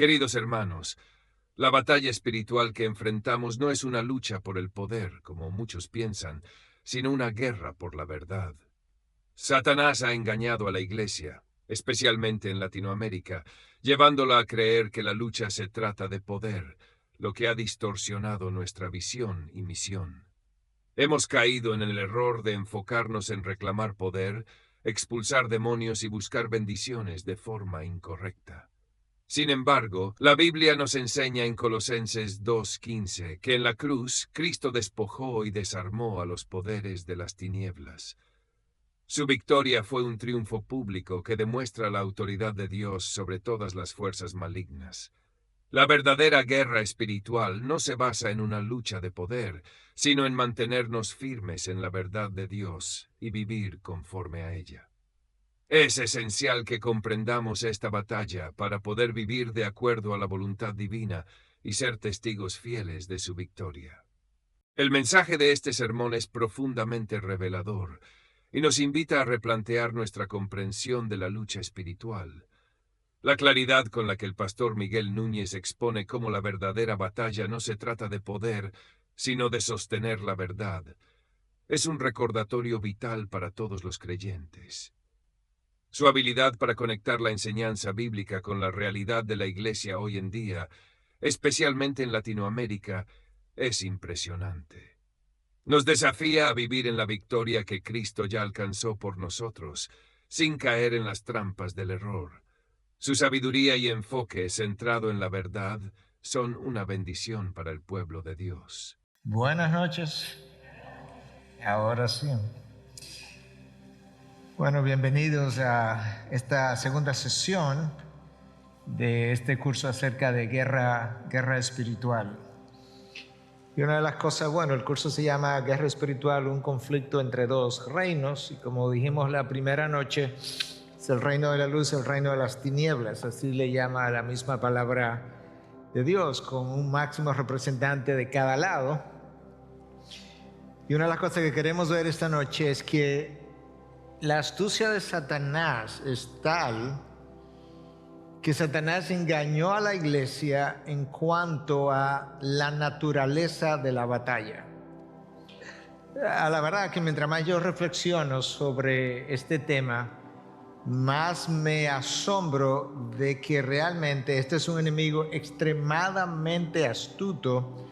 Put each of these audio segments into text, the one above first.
Queridos hermanos, la batalla espiritual que enfrentamos no es una lucha por el poder, como muchos piensan, sino una guerra por la verdad. Satanás ha engañado a la Iglesia, especialmente en Latinoamérica, llevándola a creer que la lucha se trata de poder, lo que ha distorsionado nuestra visión y misión. Hemos caído en el error de enfocarnos en reclamar poder, expulsar demonios y buscar bendiciones de forma incorrecta. Sin embargo, la Biblia nos enseña en Colosenses 2:15 que en la cruz Cristo despojó y desarmó a los poderes de las tinieblas. Su victoria fue un triunfo público que demuestra la autoridad de Dios sobre todas las fuerzas malignas. La verdadera guerra espiritual no se basa en una lucha de poder, sino en mantenernos firmes en la verdad de Dios y vivir conforme a ella. Es esencial que comprendamos esta batalla para poder vivir de acuerdo a la voluntad divina y ser testigos fieles de su victoria. El mensaje de este sermón es profundamente revelador y nos invita a replantear nuestra comprensión de la lucha espiritual. La claridad con la que el pastor Miguel Núñez expone cómo la verdadera batalla no se trata de poder, sino de sostener la verdad, es un recordatorio vital para todos los creyentes. Su habilidad para conectar la enseñanza bíblica con la realidad de la Iglesia hoy en día, especialmente en Latinoamérica, es impresionante. Nos desafía a vivir en la victoria que Cristo ya alcanzó por nosotros, sin caer en las trampas del error. Su sabiduría y enfoque centrado en la verdad son una bendición para el pueblo de Dios. Buenas noches. Ahora sí. Bueno, bienvenidos a esta segunda sesión de este curso acerca de guerra espiritual. Y una de las cosas, bueno, el curso se llama Guerra Espiritual, un conflicto entre dos reinos. Y como dijimos la primera noche, es el reino de la luz, el reino de las tinieblas. Así le llama la misma palabra de Dios, con un máximo representante de cada lado. Y una de las cosas que queremos ver esta noche es que la astucia de Satanás es tal que Satanás engañó a la iglesia en cuanto a la naturaleza de la batalla. A la verdad que mientras más yo reflexiono sobre este tema, más me asombro de que realmente este es un enemigo extremadamente astuto,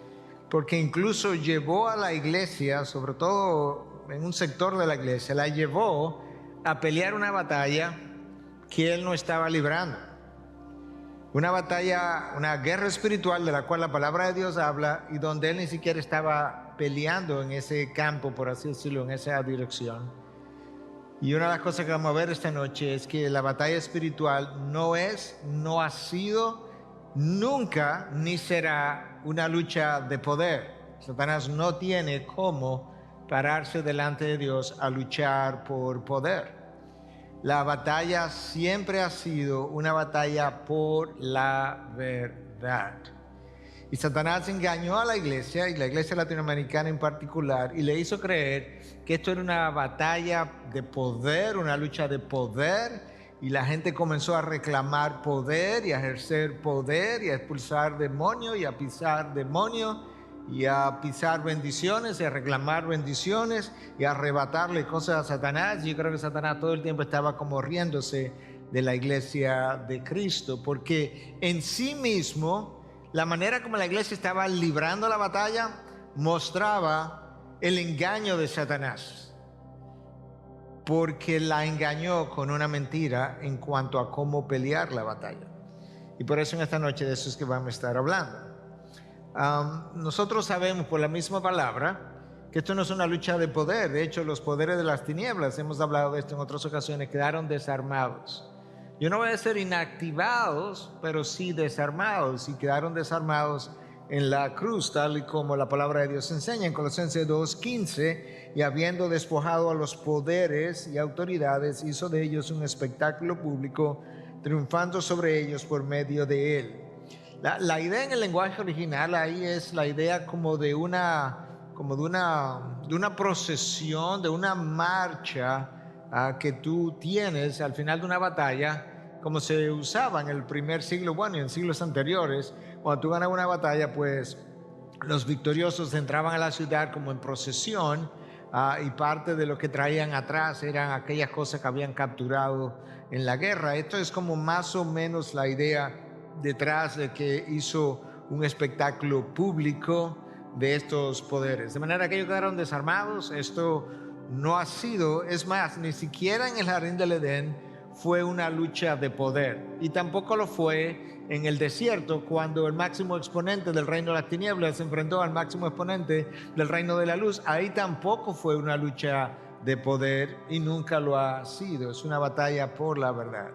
porque incluso llevó a la iglesia, sobre todo en un sector de la iglesia, la llevó a pelear una batalla que él no estaba librando. Una batalla, una guerra espiritual de la cual la palabra de Dios habla y donde él ni siquiera estaba peleando en ese campo, por así decirlo, en esa dirección. Y una de las cosas que vamos a ver esta noche es que la batalla espiritual no ha sido, nunca, ni será una lucha de poder. Satanás no tiene cómo pararse delante de Dios a luchar por poder. La batalla siempre ha sido una batalla por la verdad. Y Satanás engañó a la iglesia, y la iglesia latinoamericana en particular, y le hizo creer que esto era una batalla de poder, una lucha de poder, y la gente comenzó a reclamar poder y a ejercer poder y a expulsar demonios y a pisar demonios y a pisar bendiciones y a reclamar bendiciones y a arrebatarle cosas a Satanás. Yo creo que Satanás todo el tiempo estaba como riéndose de la iglesia de Cristo, porque en sí mismo la manera como la iglesia estaba librando la batalla mostraba el engaño de Satanás, porque la engañó con una mentira en cuanto a cómo pelear la batalla. Y por eso en esta noche de eso es que vamos a estar hablando. Nosotros sabemos por la misma palabra que esto no es una lucha de poder. De hecho, los poderes de las tinieblas, hemos hablado de esto en otras ocasiones, quedaron desarmados. Yo no voy a decir inactivados, pero sí desarmados, y quedaron desarmados en la cruz, tal y como la palabra de Dios enseña en Colosenses 2:15, y habiendo despojado a los poderes y autoridades, hizo de ellos un espectáculo público, triunfando sobre ellos por medio de él. La idea en el lenguaje original ahí es la idea como de una procesión, de una marcha que tú tienes al final de una batalla, como se usaba en el primer siglo, bueno, y en siglos anteriores. Cuando tú ganabas una batalla, pues los victoriosos entraban a la ciudad como en procesión, y parte de lo que traían atrás eran aquellas cosas que habían capturado en la guerra. Esto es como más o menos la idea detrás de que hizo un espectáculo público de estos poderes. De manera que ellos quedaron desarmados. Esto no ha sido, es más, ni siquiera en el jardín del Edén fue una lucha de poder, y tampoco lo fue en el desierto, cuando el máximo exponente del reino de las tinieblas se enfrentó al máximo exponente del reino de la luz. Ahí tampoco fue una lucha de poder, y nunca lo ha sido. Es una batalla por la verdad.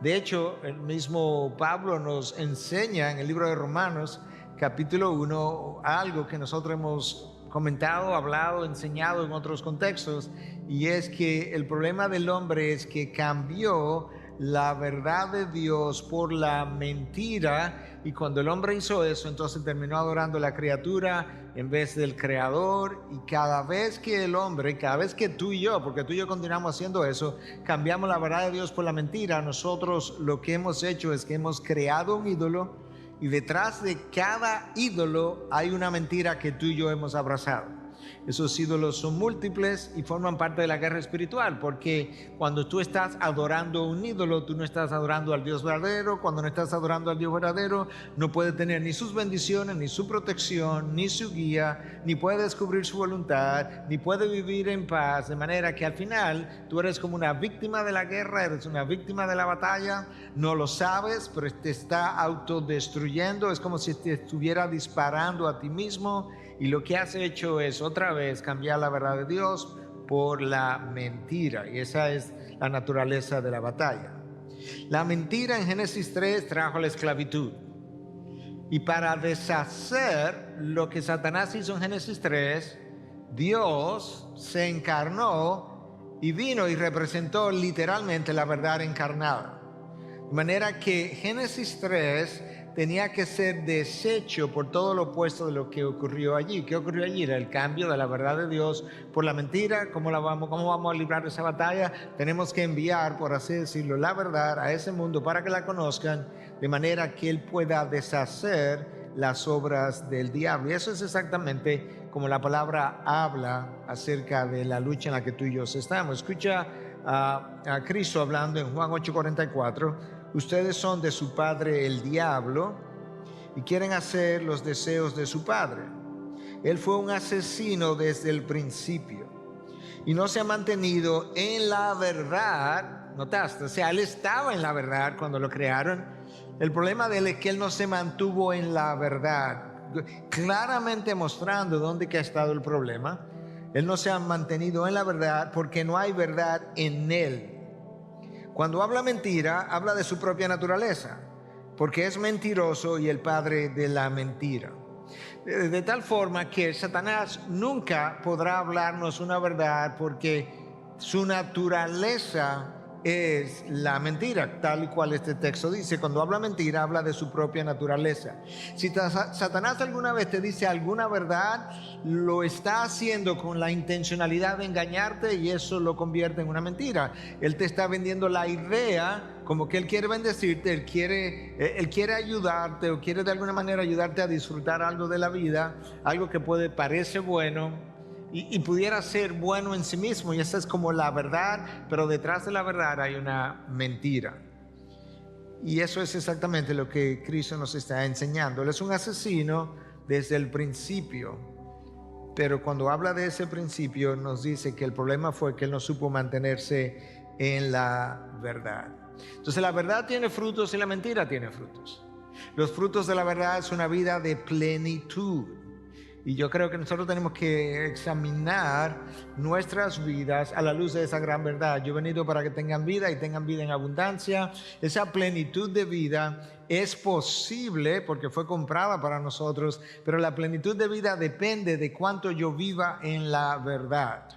De hecho, el mismo Pablo nos enseña en el libro de Romanos, capítulo 1, algo que nosotros hemos comentado, hablado, enseñado en otros contextos, y es que el problema del hombre es que cambió la verdad de Dios por la mentira, y cuando el hombre hizo eso, entonces terminó adorando a la criatura en vez del creador. Y cada vez que el hombre, cada vez que tú y yo, porque tú y yo continuamos haciendo eso, cambiamos la verdad de Dios por la mentira, nosotros lo que hemos hecho es que hemos creado un ídolo, y detrás de cada ídolo hay una mentira que tú y yo hemos abrazado. Esos ídolos son múltiples y forman parte de la guerra espiritual, porque cuando tú estás adorando un ídolo, tú no estás adorando al Dios verdadero. Cuando no estás adorando al Dios verdadero, no puede tener ni sus bendiciones, ni su protección, ni su guía, ni puede descubrir su voluntad, ni puede vivir en paz. De manera que al final tú eres como una víctima de la guerra, eres una víctima de la batalla, no lo sabes, pero te está autodestruyendo. Es como si te estuviera disparando a ti mismo, y lo que has hecho es otra vez cambiar la verdad de Dios por la mentira, y esa es la naturaleza de la batalla. La mentira en Génesis 3 trajo la esclavitud, y para deshacer lo que Satanás hizo en Génesis 3, Dios se encarnó y vino y representó literalmente la verdad encarnada. De manera que Génesis 3 tenía que ser deshecho por todo lo opuesto de lo que ocurrió allí. ¿Qué ocurrió allí? Era el cambio de la verdad de Dios por la mentira. ¿Cómo vamos a librar esa batalla? Tenemos que enviar, por así decirlo, la verdad a ese mundo para que la conozcan, de manera que Él pueda deshacer las obras del diablo. Y eso es exactamente como la palabra habla acerca de la lucha en la que tú y yo estamos. Escucha a Cristo hablando en Juan 8:44. Ustedes son de su padre el diablo y quieren hacer los deseos de su padre. Él fue un asesino desde el principio y no se ha mantenido en la verdad. ¿Notaste? O sea, él estaba en la verdad cuando lo crearon. El problema de él es que él no se mantuvo en la verdad, claramente mostrando dónde que ha estado el problema. Él no se ha mantenido en la verdad porque no hay verdad en él. Cuando habla mentira, habla de su propia naturaleza, porque es mentiroso y el padre de la mentira. De tal forma que Satanás nunca podrá hablarnos una verdad, porque su naturaleza es la mentira, tal y cual este texto dice. Cuando habla mentira, habla de su propia naturaleza. Si Satanás alguna vez te dice alguna verdad, lo está haciendo con la intencionalidad de engañarte, y eso lo convierte en una mentira. Él te está vendiendo la idea como que él quiere bendecirte, él quiere ayudarte, o quiere de alguna manera ayudarte a disfrutar algo de la vida, algo que parece bueno y pudiera ser bueno en sí mismo, y esa es como la verdad, pero detrás de la verdad hay una mentira. Y eso es exactamente lo que Cristo nos está enseñando. Él es un asesino desde el principio, pero cuando habla de ese principio nos dice que el problema fue que él no supo mantenerse en la verdad. Entonces la verdad tiene frutos y la mentira tiene frutos. Los frutos de la verdad es una vida de plenitud. Y yo creo que nosotros tenemos que examinar nuestras vidas a la luz de esa gran verdad. Yo he venido para que tengan vida y tengan vida en abundancia. Esa plenitud de vida es posible porque fue comprada para nosotros, pero la plenitud de vida depende de cuánto yo viva en la verdad.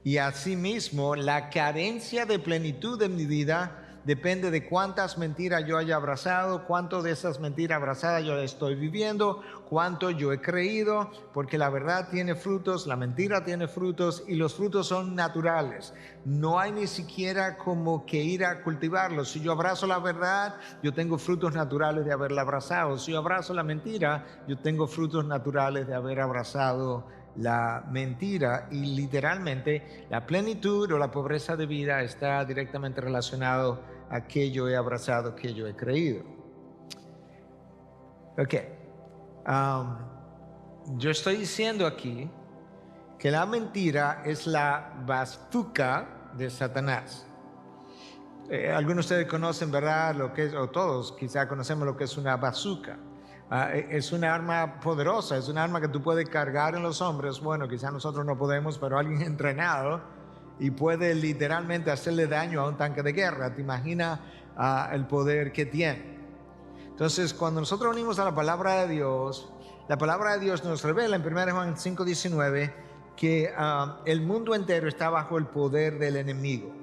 Y asimismo, la carencia de plenitud de mi vida depende de cuántas mentiras yo haya abrazado, cuánto de esas mentiras abrazadas yo estoy viviendo, cuánto yo he creído, porque la verdad tiene frutos, la mentira tiene frutos y los frutos son naturales. No hay ni siquiera como que ir a cultivarlos. Si yo abrazo la verdad, yo tengo frutos naturales de haberla abrazado. Si yo abrazo la mentira, yo tengo frutos naturales de haber abrazado la mentira, y literalmente la plenitud o la pobreza de vida está directamente relacionado a que yo he abrazado, que yo he creído. Ok. Yo estoy diciendo aquí que la mentira es la bazooka de Satanás. Algunos de ustedes conocen, ¿verdad? Lo que es, o todos quizá conocemos lo que es una bazooka. Es una arma poderosa, es una arma que tú puedes cargar en los hombres. Bueno, quizá nosotros no podemos, pero alguien entrenado y puede literalmente hacerle daño a un tanque de guerra. ¿Te imaginas el poder que tiene? Entonces, cuando nosotros unimos a la palabra de Dios, la palabra de Dios nos revela en 1 Juan 5:19 que el mundo entero está bajo el poder del enemigo.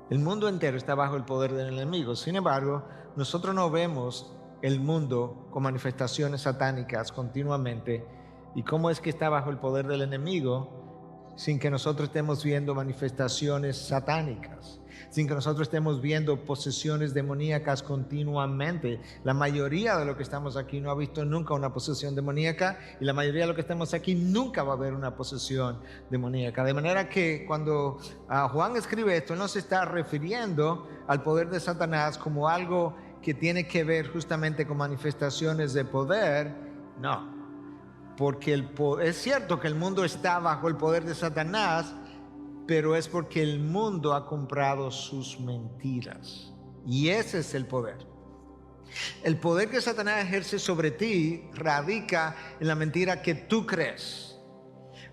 El mundo entero está bajo el poder del enemigo. Sin embargo, nosotros no vemos el mundo con manifestaciones satánicas continuamente. ¿Y cómo es que está bajo el poder del enemigo sin que nosotros estemos viendo manifestaciones satánicas? Sin que nosotros estemos viendo posesiones demoníacas continuamente. La mayoría de los que estamos aquí no ha visto nunca una posesión demoníaca, y la mayoría de los que estamos aquí nunca va a haber una posesión demoníaca. De manera que cuando Juan escribe esto, él no se está refiriendo al poder de Satanás como algo que tiene que ver justamente con manifestaciones de poder. No, porque es cierto que el mundo está bajo el poder de Satanás, pero es porque el mundo ha comprado sus mentiras. Y ese es el poder. El poder que Satanás ejerce sobre ti radica en la mentira que tú crees.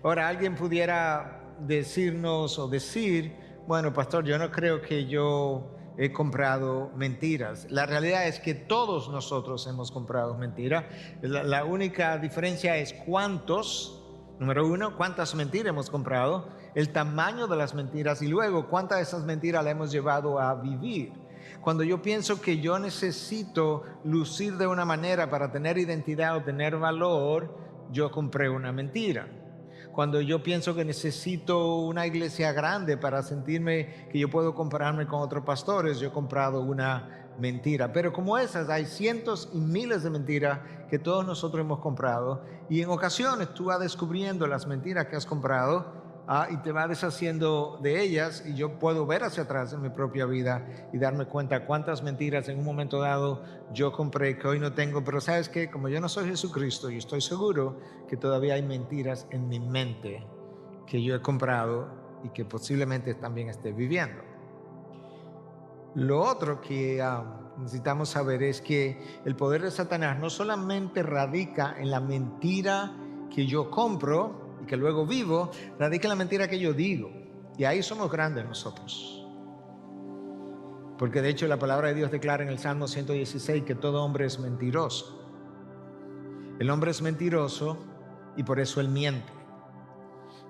Ahora, alguien pudiera decirnos o decir, bueno, pastor, yo no creo que yo he comprado mentiras. La realidad es que todos nosotros hemos comprado mentiras. La única diferencia es cuántos. Número uno, cuántas mentiras hemos comprado, el tamaño de las mentiras, y luego cuántas de esas mentiras le hemos llevado a vivir. Cuando yo pienso que yo necesito lucir de una manera para tener identidad o tener valor, yo compré una mentira. Cuando yo pienso que necesito una iglesia grande para sentirme que yo puedo compararme con otros pastores, yo he comprado una mentira. Pero como esas, hay cientos y miles de mentiras que todos nosotros hemos comprado, y en ocasiones tú vas descubriendo las mentiras que has comprado y te vas deshaciendo de ellas, y yo puedo ver hacia atrás en mi propia vida y darme cuenta cuántas mentiras en un momento dado yo compré que hoy no tengo. Pero ¿sabes qué? Como yo no soy Jesucristo, yo estoy seguro que todavía hay mentiras en mi mente que yo he comprado y que posiblemente también esté viviendo. Lo otro que necesitamos saber es que el poder de Satanás no solamente radica en la mentira que yo compro y que luego vivo, radica en la mentira que yo digo. Y ahí somos grandes nosotros. Porque de hecho la palabra de Dios declara en el Salmo 116 que todo hombre es mentiroso. El hombre es mentiroso y por eso él miente.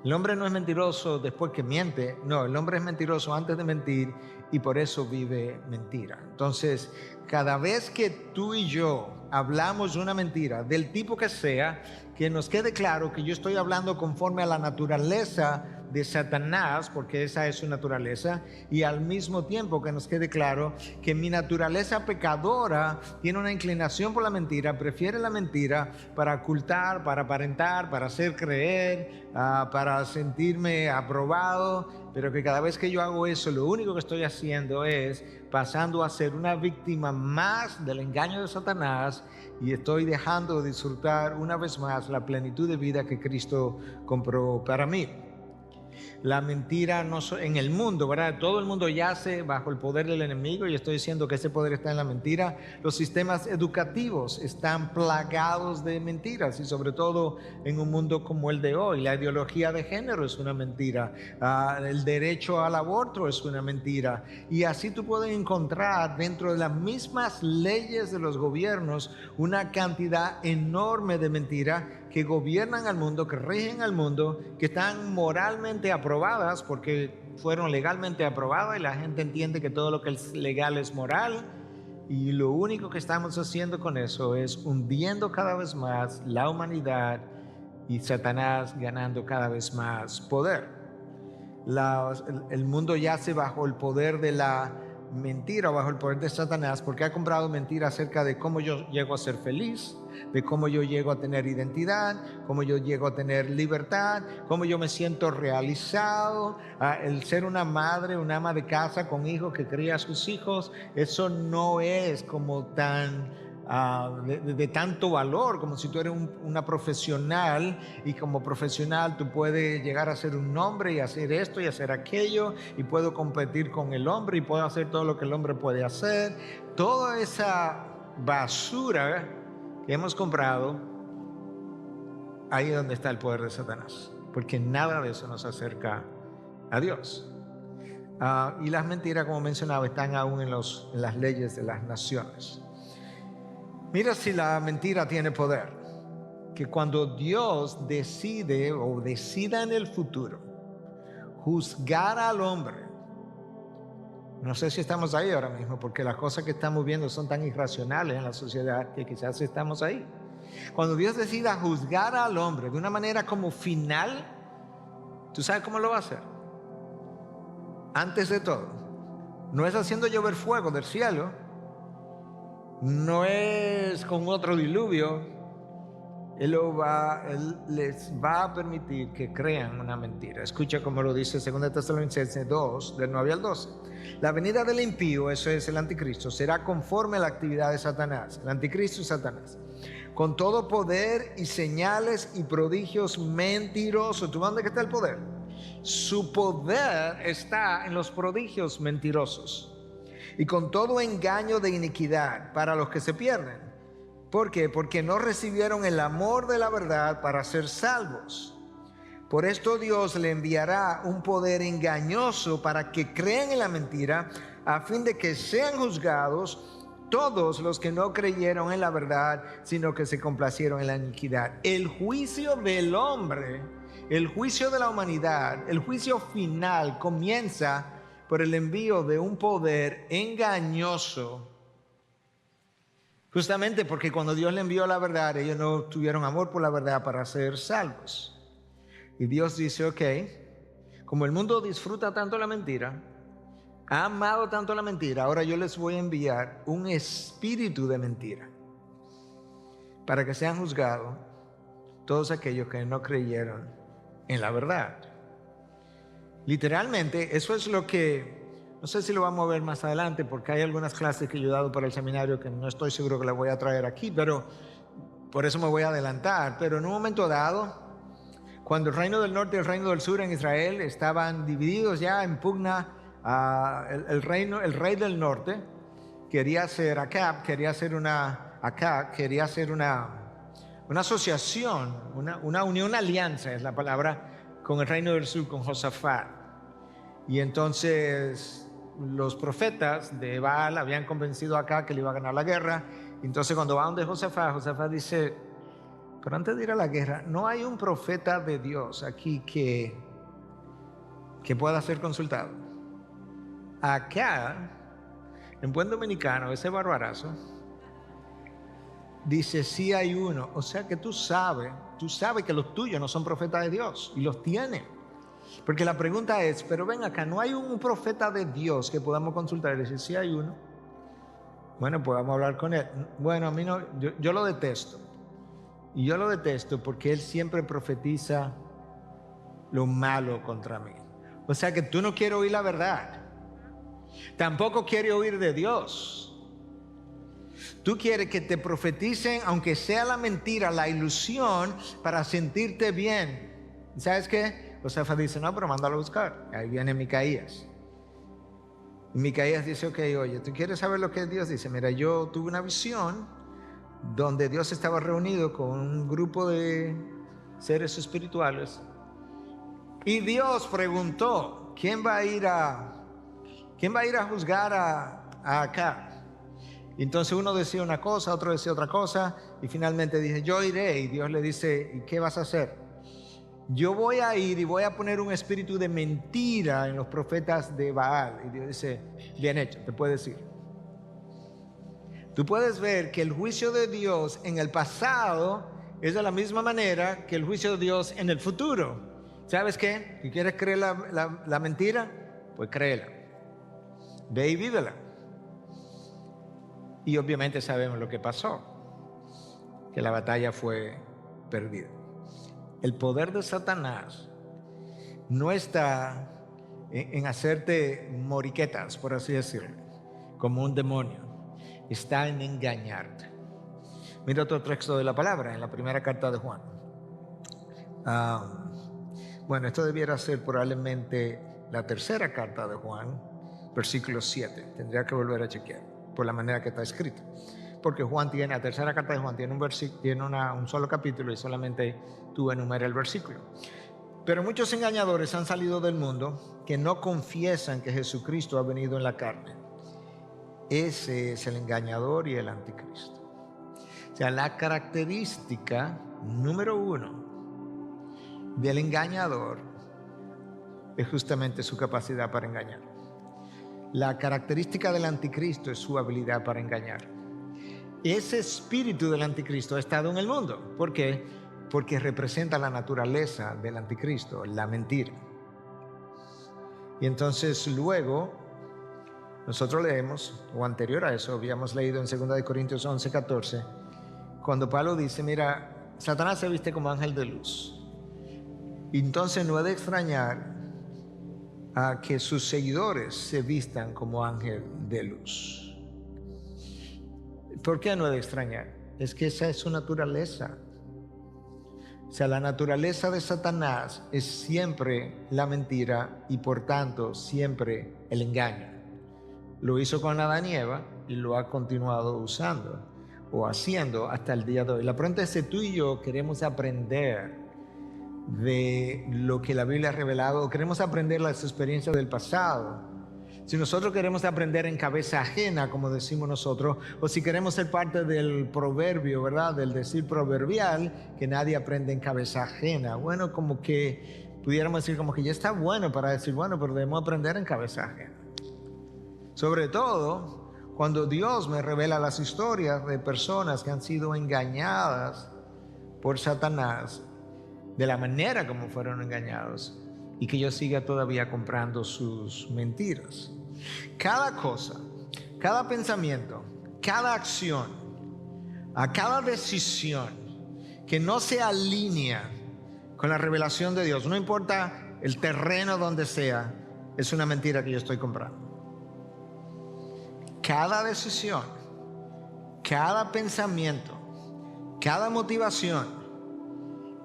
El hombre no es mentiroso después que miente, no, el hombre es mentiroso antes de mentir y por eso vive mentira. Entonces, cada vez que tú y yo hablamos una mentira, del tipo que sea, que nos quede claro que yo estoy hablando conforme a la naturaleza de Satanás, porque esa es su naturaleza, y al mismo tiempo que nos quede claro que mi naturaleza pecadora tiene una inclinación por la mentira, prefiere la mentira para ocultar, para aparentar, para hacer creer, para sentirme aprobado, pero que cada vez que yo hago eso, lo único que estoy haciendo es pasando a ser una víctima más del engaño de Satanás, y estoy dejando de disfrutar una vez más la plenitud de vida que Cristo compró para mí. La mentira no en el mundo, ¿verdad? Todo el mundo yace bajo el poder del enemigo, y estoy diciendo que ese poder está en la mentira. Los sistemas educativos están plagados de mentiras, y sobre todo en un mundo como el de hoy. La ideología de género es una mentira, el derecho al aborto es una mentira, y así tú puedes encontrar dentro de las mismas leyes de los gobiernos una cantidad enorme de mentiras que gobiernan al mundo, que rigen al mundo, que están moralmente aprobadas porque fueron legalmente aprobadas y la gente entiende que todo lo que es legal es moral. Y lo único que estamos haciendo con eso es hundiendo cada vez más la humanidad y Satanás ganando cada vez más poder. El mundo yace bajo el poder de la mentira, bajo el poder de Satanás, porque ha comprado mentira acerca de cómo yo llego a ser feliz, de cómo yo llego a tener identidad, cómo yo llego a tener libertad, cómo yo me siento realizado. El ser una madre, una ama de casa con hijos que cría a sus hijos, eso no es como tan de tanto valor, como si tú eres una profesional, y como profesional tú puedes llegar a ser un hombre y hacer esto y hacer aquello, y puedo competir con el hombre y puedo hacer todo lo que el hombre puede hacer. Toda esa basura que hemos comprado, ahí es donde está el poder de Satanás, porque nada de eso nos acerca a Dios. Y las mentiras, como mencionaba, están aún en las leyes de las naciones. Mira si la mentira tiene poder, que cuando Dios decide o decida en el futuro juzgar al hombre, no sé si estamos ahí ahora mismo, porque las cosas que estamos viendo son tan irracionales en la sociedad que quizás estamos ahí. Cuando Dios decida juzgar al hombre de una manera como final, ¿tú sabes cómo lo va a hacer? Antes de todo, no es haciendo llover fuego del cielo, no es con otro diluvio. Él les va a permitir que crean una mentira. Escucha como lo dice 2 Tesalonicenses 2, del 9 al 12. La venida del impío, eso es el anticristo, será conforme a la actividad de Satanás. El anticristo es Satanás, con todo poder y señales y prodigios mentirosos. ¿Tú dónde está el poder? Su poder está en los prodigios mentirosos y con todo engaño de iniquidad para los que se pierden. ¿Por qué? Porque no recibieron el amor de la verdad para ser salvos. Por esto Dios le enviará un poder engañoso para que crean en la mentira, a fin de que sean juzgados todos los que no creyeron en la verdad, sino que se complacieron en la iniquidad. El juicio del hombre, el juicio de la humanidad, el juicio final comienza por el envío de un poder engañoso. Justamente porque cuando Dios le envió la verdad, ellos no tuvieron amor por la verdad para ser salvos. Y Dios dice, ok, como el mundo disfruta tanto la mentira, ha amado tanto la mentira, ahora yo les voy a enviar un espíritu de mentira para que sean juzgados todos aquellos que no creyeron en la verdad. Literalmente, eso es lo que, no sé si lo vamos a ver más adelante, porque hay algunas clases que yo he dado para el seminario que no estoy seguro que las voy a traer aquí, pero por eso me voy a adelantar. Pero en un momento dado, cuando el reino del norte y el reino del sur en Israel estaban divididos ya en pugna, el rey del norte quería hacer una asociación, una unión, una alianza es la palabra, con el reino del sur, con Josafat. Y entonces los profetas de Baal habían convencido a Acab que le iba a ganar la guerra. Entonces cuando van de Josafat dice, pero antes de ir a la guerra, no hay un profeta de Dios aquí que pueda ser consultado. Acá, en buen dominicano, ese barbarazo, dice, sí hay uno. O sea que tú sabes que los tuyos no son profetas de Dios, y los tienen. Porque la pregunta es, pero ven acá, ¿no hay un profeta de Dios que podamos consultar? Y dice, sí hay uno. Bueno, pues vamos a hablar con él. Bueno, a mí no, yo lo detesto. Y yo lo detesto porque él siempre profetiza lo malo contra mí. O sea que tú no quieres oír la verdad. Tampoco quieres oír de Dios. Tú quieres que te profeticen, aunque sea la mentira, la ilusión, para sentirte bien. ¿Sabes qué? Josafat dice, no, pero mándalo a buscar. Ahí viene Micaías. Y Micaías dice, ok, oye, ¿tú quieres saber lo que Dios dice? Mira, yo tuve una visión donde Dios estaba reunido con un grupo de seres espirituales. Y Dios preguntó, ¿quién va a ir a juzgar a Acab? Entonces uno decía una cosa, otro decía otra cosa, y finalmente dice, yo iré, y Dios le dice, ¿y qué vas a hacer? Yo voy a ir y voy a poner un espíritu de mentira en los profetas de Baal. Y Dios dice, bien hecho, te puedes ir. Tú puedes ver que el juicio de Dios en el pasado es de la misma manera que el juicio de Dios en el futuro. ¿Sabes qué? Si quieres creer la mentira, pues créela. Ve y vívela. Y obviamente sabemos lo que pasó, que la batalla fue perdida. El poder de Satanás no está en hacerte moriquetas, por así decirlo, como un demonio. Está en engañarte. Mira otro texto de la palabra en la primera carta de Juan. Bueno, esto debiera ser probablemente la tercera carta de Juan, versículo 7. Tendría que volver a chequear por la manera que está escrito. Porque la tercera carta de Juan tiene un solo capítulo y solamente tú enumeras el versículo. Pero muchos engañadores han salido del mundo que no confiesan que Jesucristo ha venido en la carne. Ese es el engañador y el anticristo. O sea, la característica número 1 del engañador es justamente su capacidad para engañar. La característica del anticristo es su habilidad para engañar. Ese espíritu del anticristo ha estado en el mundo. ¿Por qué? Porque representa la naturaleza del anticristo, la mentira. Y entonces luego nosotros leemos, o anterior a eso, habíamos leído en 2 Corintios 11:14, cuando Pablo dice, mira, Satanás se viste como ángel de luz. Y entonces no es de extrañar a que sus seguidores se vistan como ángel de luz. ¿Por qué no es de extrañar? Es que esa es su naturaleza. O sea, la naturaleza de Satanás es siempre la mentira y por tanto siempre el engaño. Lo hizo con Adán y Eva y lo ha continuado usando o haciendo hasta el día de hoy. La pregunta es si tú y yo queremos aprender de lo que la Biblia ha revelado o queremos aprender las experiencias del pasado. Si nosotros queremos aprender en cabeza ajena, como decimos nosotros, o si queremos ser parte del proverbio, ¿verdad? Del decir proverbial, que nadie aprende en cabeza ajena. Bueno, como que pudiéramos decir como que ya está bueno para decir, bueno, pero debemos aprender en cabeza ajena. Sobre todo cuando Dios me revela las historias de personas que han sido engañadas por Satanás de la manera como fueron engañados y que yo siga todavía comprando sus mentiras. Cada cosa, cada pensamiento, cada acción, a cada decisión que no se alinea con la revelación de Dios, no importa el terreno donde sea, es una mentira que yo estoy comprando. Cada decisión, cada pensamiento, cada motivación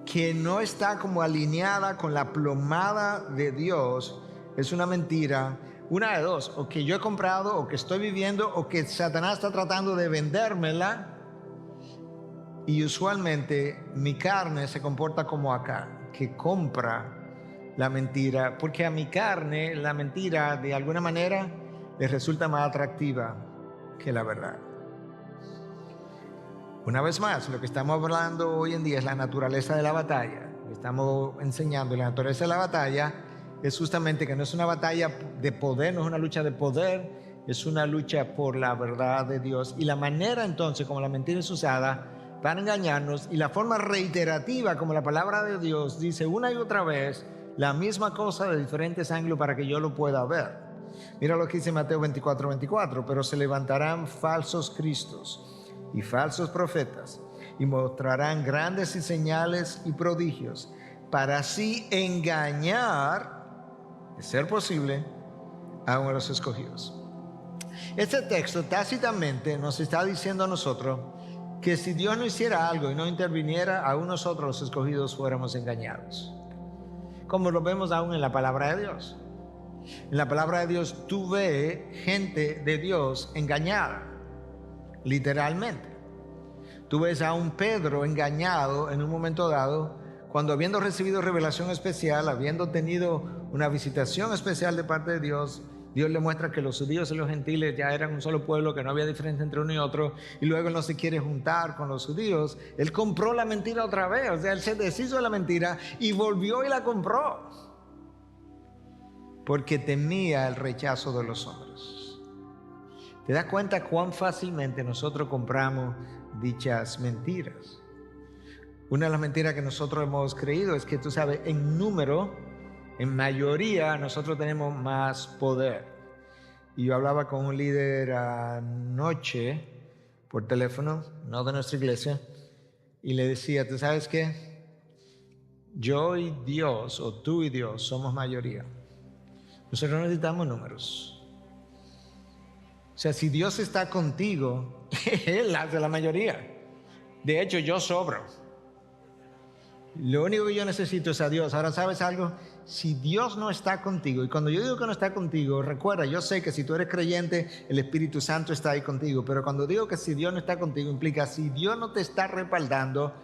que no está como alineada con la plomada de Dios es una mentira. Una de dos, o que yo he comprado, o que estoy viviendo, o que Satanás está tratando de vendérmela. Y usualmente mi carne se comporta como acá, que compra la mentira, porque a mi carne la mentira de alguna manera le resulta más atractiva que la verdad. Una vez más, lo que estamos hablando hoy en día es la naturaleza de la batalla. Estamos enseñando la naturaleza de la batalla es justamente que no es una batalla de poder, no es una lucha de poder, es una lucha por la verdad de Dios. Y la manera entonces como la mentira es usada para engañarnos y la forma reiterativa como la palabra de Dios dice una y otra vez la misma cosa de diferentes ángulos para que yo lo pueda ver. Mira lo que dice Mateo 24:24, pero se levantarán falsos cristos y falsos profetas y mostrarán grandes señales y prodigios para así engañar, de ser posible, a uno de los escogidos. Este texto tácitamente nos está diciendo a nosotros que si Dios no hiciera algo y no interviniera, aún nosotros los escogidos fuéramos engañados, como lo vemos aún en la palabra de Dios. En la palabra de Dios tú ves gente de Dios engañada, literalmente. Tú ves a un Pedro engañado en un momento dado, cuando habiendo recibido revelación especial, habiendo tenido una visitación especial de parte de Dios, Dios le muestra que los judíos y los gentiles ya eran un solo pueblo, que no había diferencia entre uno y otro, y luego Él no se quiere juntar con los judíos. Él compró la mentira otra vez, o sea, Él se deshizo de la mentira y volvió y la compró, porque temía el rechazo de los hombres. ¿Te das cuenta cuán fácilmente nosotros compramos dichas mentiras? Una de las mentiras que nosotros hemos creído es que, tú sabes, en número, en mayoría, nosotros tenemos más poder. Y yo hablaba con un líder anoche por teléfono, no de nuestra iglesia, y le decía, ¿tú sabes qué? Yo y Dios, o tú y Dios, somos mayoría. Nosotros no necesitamos números. O sea, si Dios está contigo, Él hace la mayoría. De hecho, yo sobro. Lo único que yo necesito es a Dios. Ahora, ¿sabes algo? Si Dios no está contigo, y cuando yo digo que no está contigo, recuerda, yo sé que si tú eres creyente, el Espíritu Santo está ahí contigo, pero cuando digo que si Dios no está contigo, implica si Dios no te está respaldando,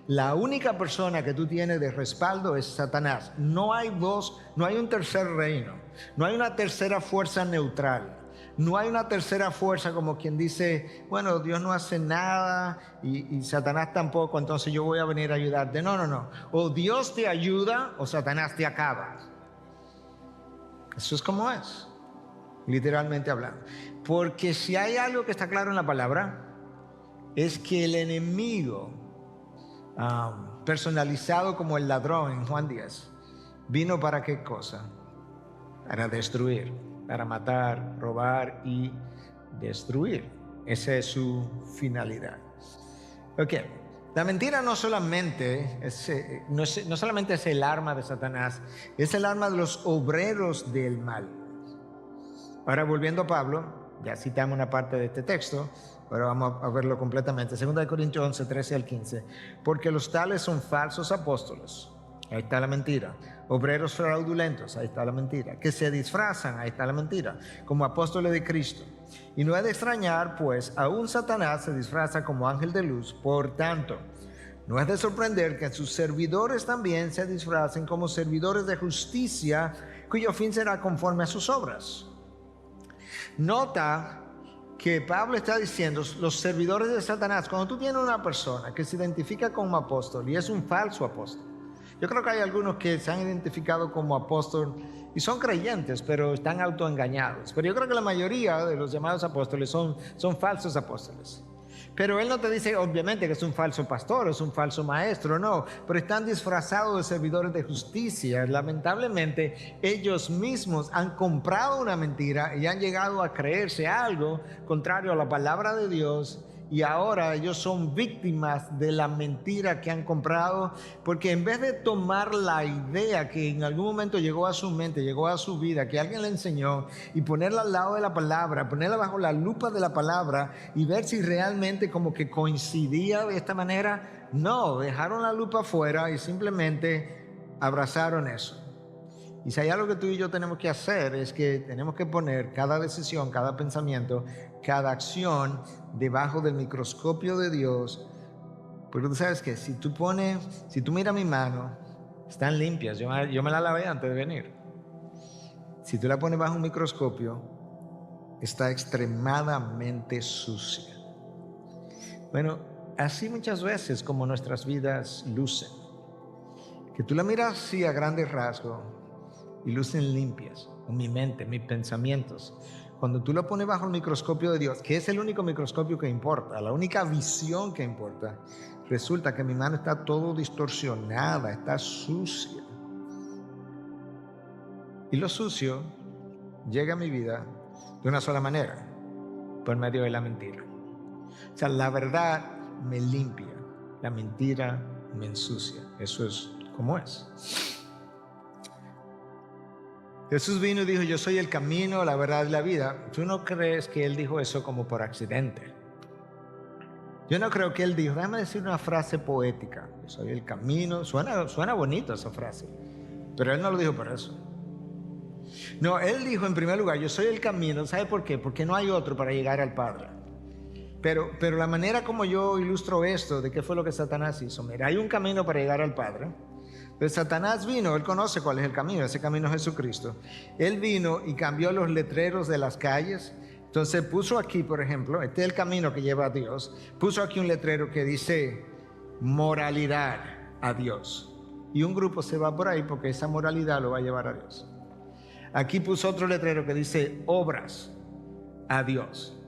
la única persona que tú tienes de respaldo es Satanás. No hay dos, no hay un tercer reino, no hay una tercera fuerza neutral. No hay una tercera fuerza como quien dice, bueno, Dios no hace nada y Satanás tampoco, entonces yo voy a venir a ayudarte. No, no, no. O Dios te ayuda o Satanás te acaba. Eso es como es, literalmente hablando. Porque si hay algo que está claro en la palabra, es que el enemigo, personalizado como el ladrón en Juan 10, vino para qué cosa? Para destruir, para matar, robar y destruir. Esa es su finalidad. Ok, la mentira no solamente es el arma de Satanás, es el arma de los obreros del mal. Ahora, volviendo a Pablo, ya citamos una parte de este texto, pero vamos a verlo completamente. 2 Corintios 11, 13 al 15. Porque los tales son falsos apóstoles. Ahí está la mentira. Obreros fraudulentos, ahí está la mentira. Que se disfrazan, ahí está la mentira, como apóstoles de Cristo. Y no es de extrañar, pues aún Satanás se disfraza como ángel de luz. Por tanto, no es de sorprender que sus servidores también se disfracen como servidores de justicia, cuyo fin será conforme a sus obras. Nota que Pablo está diciendo, los servidores de Satanás, cuando tú tienes una persona que se identifica como apóstol y es un falso apóstol. Yo creo que hay algunos que se han identificado como apóstol y son creyentes, pero están autoengañados. Pero yo creo que la mayoría de los llamados apóstoles son falsos apóstoles. Pero él no te dice, obviamente, que es un falso pastor, es un falso maestro, no. Pero están disfrazados de servidores de justicia. Lamentablemente, ellos mismos han comprado una mentira y han llegado a creerse algo contrario a la palabra de Dios. Y ahora ellos son víctimas de la mentira que han comprado, porque en vez de tomar la idea que en algún momento llegó a su mente, llegó a su vida, que alguien le enseñó, y ponerla al lado de la palabra, ponerla bajo la lupa de la palabra y ver si realmente como que coincidía de esta manera, no, dejaron la lupa afuera y simplemente abrazaron eso. Y si hay algo que tú y yo tenemos que hacer es que tenemos que poner cada decisión, cada pensamiento, cada acción debajo del microscopio de Dios. Porque tú sabes que si tú miras mi mano, están limpias. Yo me la lavé antes de venir. Si tú la pones bajo un microscopio, está extremadamente sucia. Bueno, así muchas veces como nuestras vidas lucen. Que tú la miras así a grandes rasgos y lucen limpias, con mi mente, mis pensamientos. Cuando tú lo pones bajo el microscopio de Dios, que es el único microscopio que importa, la única visión que importa, resulta que mi mano está todo distorsionada, está sucia. Y lo sucio llega a mi vida de una sola manera, por medio de la mentira. O sea, la verdad me limpia, la mentira me ensucia. Eso es como es. Jesús vino y dijo, yo soy el camino, la verdad y la vida. ¿Tú no crees que Él dijo eso como por accidente? Yo no creo que Él dijo, déjame decir una frase poética, yo soy el camino. Suena bonito esa frase, pero Él no lo dijo por eso. No, Él dijo en primer lugar, yo soy el camino. ¿Sabe por qué? Porque no hay otro para llegar al Padre. Pero la manera como yo ilustro esto, de qué fue lo que Satanás hizo, mira, hay un camino para llegar al Padre, Entonces Satanás vino, él conoce cuál es el camino, ese camino es Jesucristo. Él vino y cambió los letreros de las calles. Entonces puso aquí, por ejemplo, este es el camino que lleva a Dios. Puso aquí un letrero que dice moralidad a Dios. Y un grupo se va por ahí porque esa moralidad lo va a llevar a Dios. Aquí puso otro letrero que dice obras a Dios.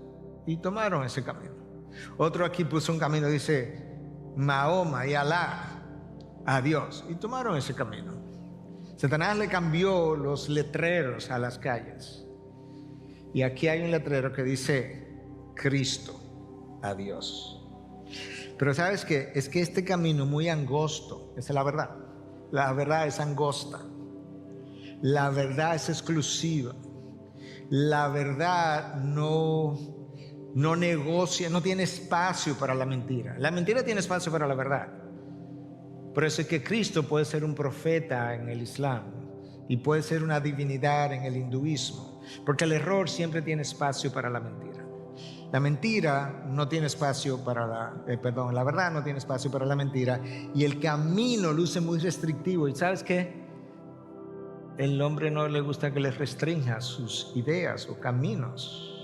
Y tomaron ese camino. Otro aquí puso un camino que dice Mahoma y Alá a Dios. Y tomaron ese camino. Satanás le cambió los letreros a las calles. Y aquí hay un letrero que dice Cristo a Dios. Pero ¿sabes qué? Es que este camino muy angosto, esa es la verdad. La verdad es angosta. La verdad es exclusiva. La verdad no negocia, no tiene espacio para la mentira. La mentira tiene espacio para la verdad. Por eso es que Cristo puede ser un profeta en el Islam y puede ser una divinidad en el hinduismo, porque el error siempre tiene espacio para la mentira. La mentira no tiene espacio para la verdad no tiene espacio para la mentira, y el camino luce muy restrictivo. ¿Y sabes qué? El hombre no le gusta que le restrinja sus ideas o caminos.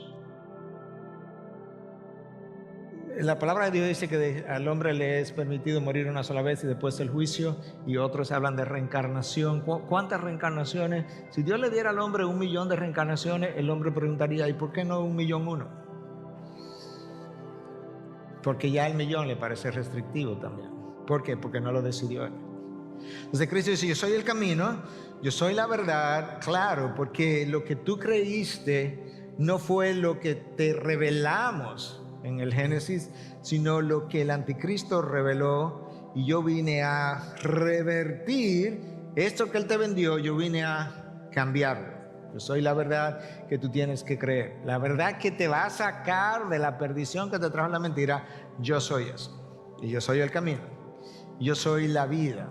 La palabra de Dios dice que al hombre le es permitido morir una sola vez y después el juicio, y otros hablan de reencarnación. ¿Cuántas reencarnaciones? Si Dios le diera al hombre 1 millón de reencarnaciones, el hombre preguntaría, ¿y por qué no 1.000.001? Porque ya el millón le parece restrictivo también. ¿Por qué? Porque no lo decidió él. Entonces Cristo dice, yo soy el camino, yo soy la verdad, claro, porque lo que tú creíste no fue lo que te revelamos en el Génesis, sino lo que el anticristo reveló, y yo vine a revertir esto que él te vendió, yo vine a cambiarlo. Yo soy la verdad que tú tienes que creer, la verdad que te va a sacar de la perdición que te trajo la mentira. Yo soy eso, y yo soy el camino, yo soy la vida.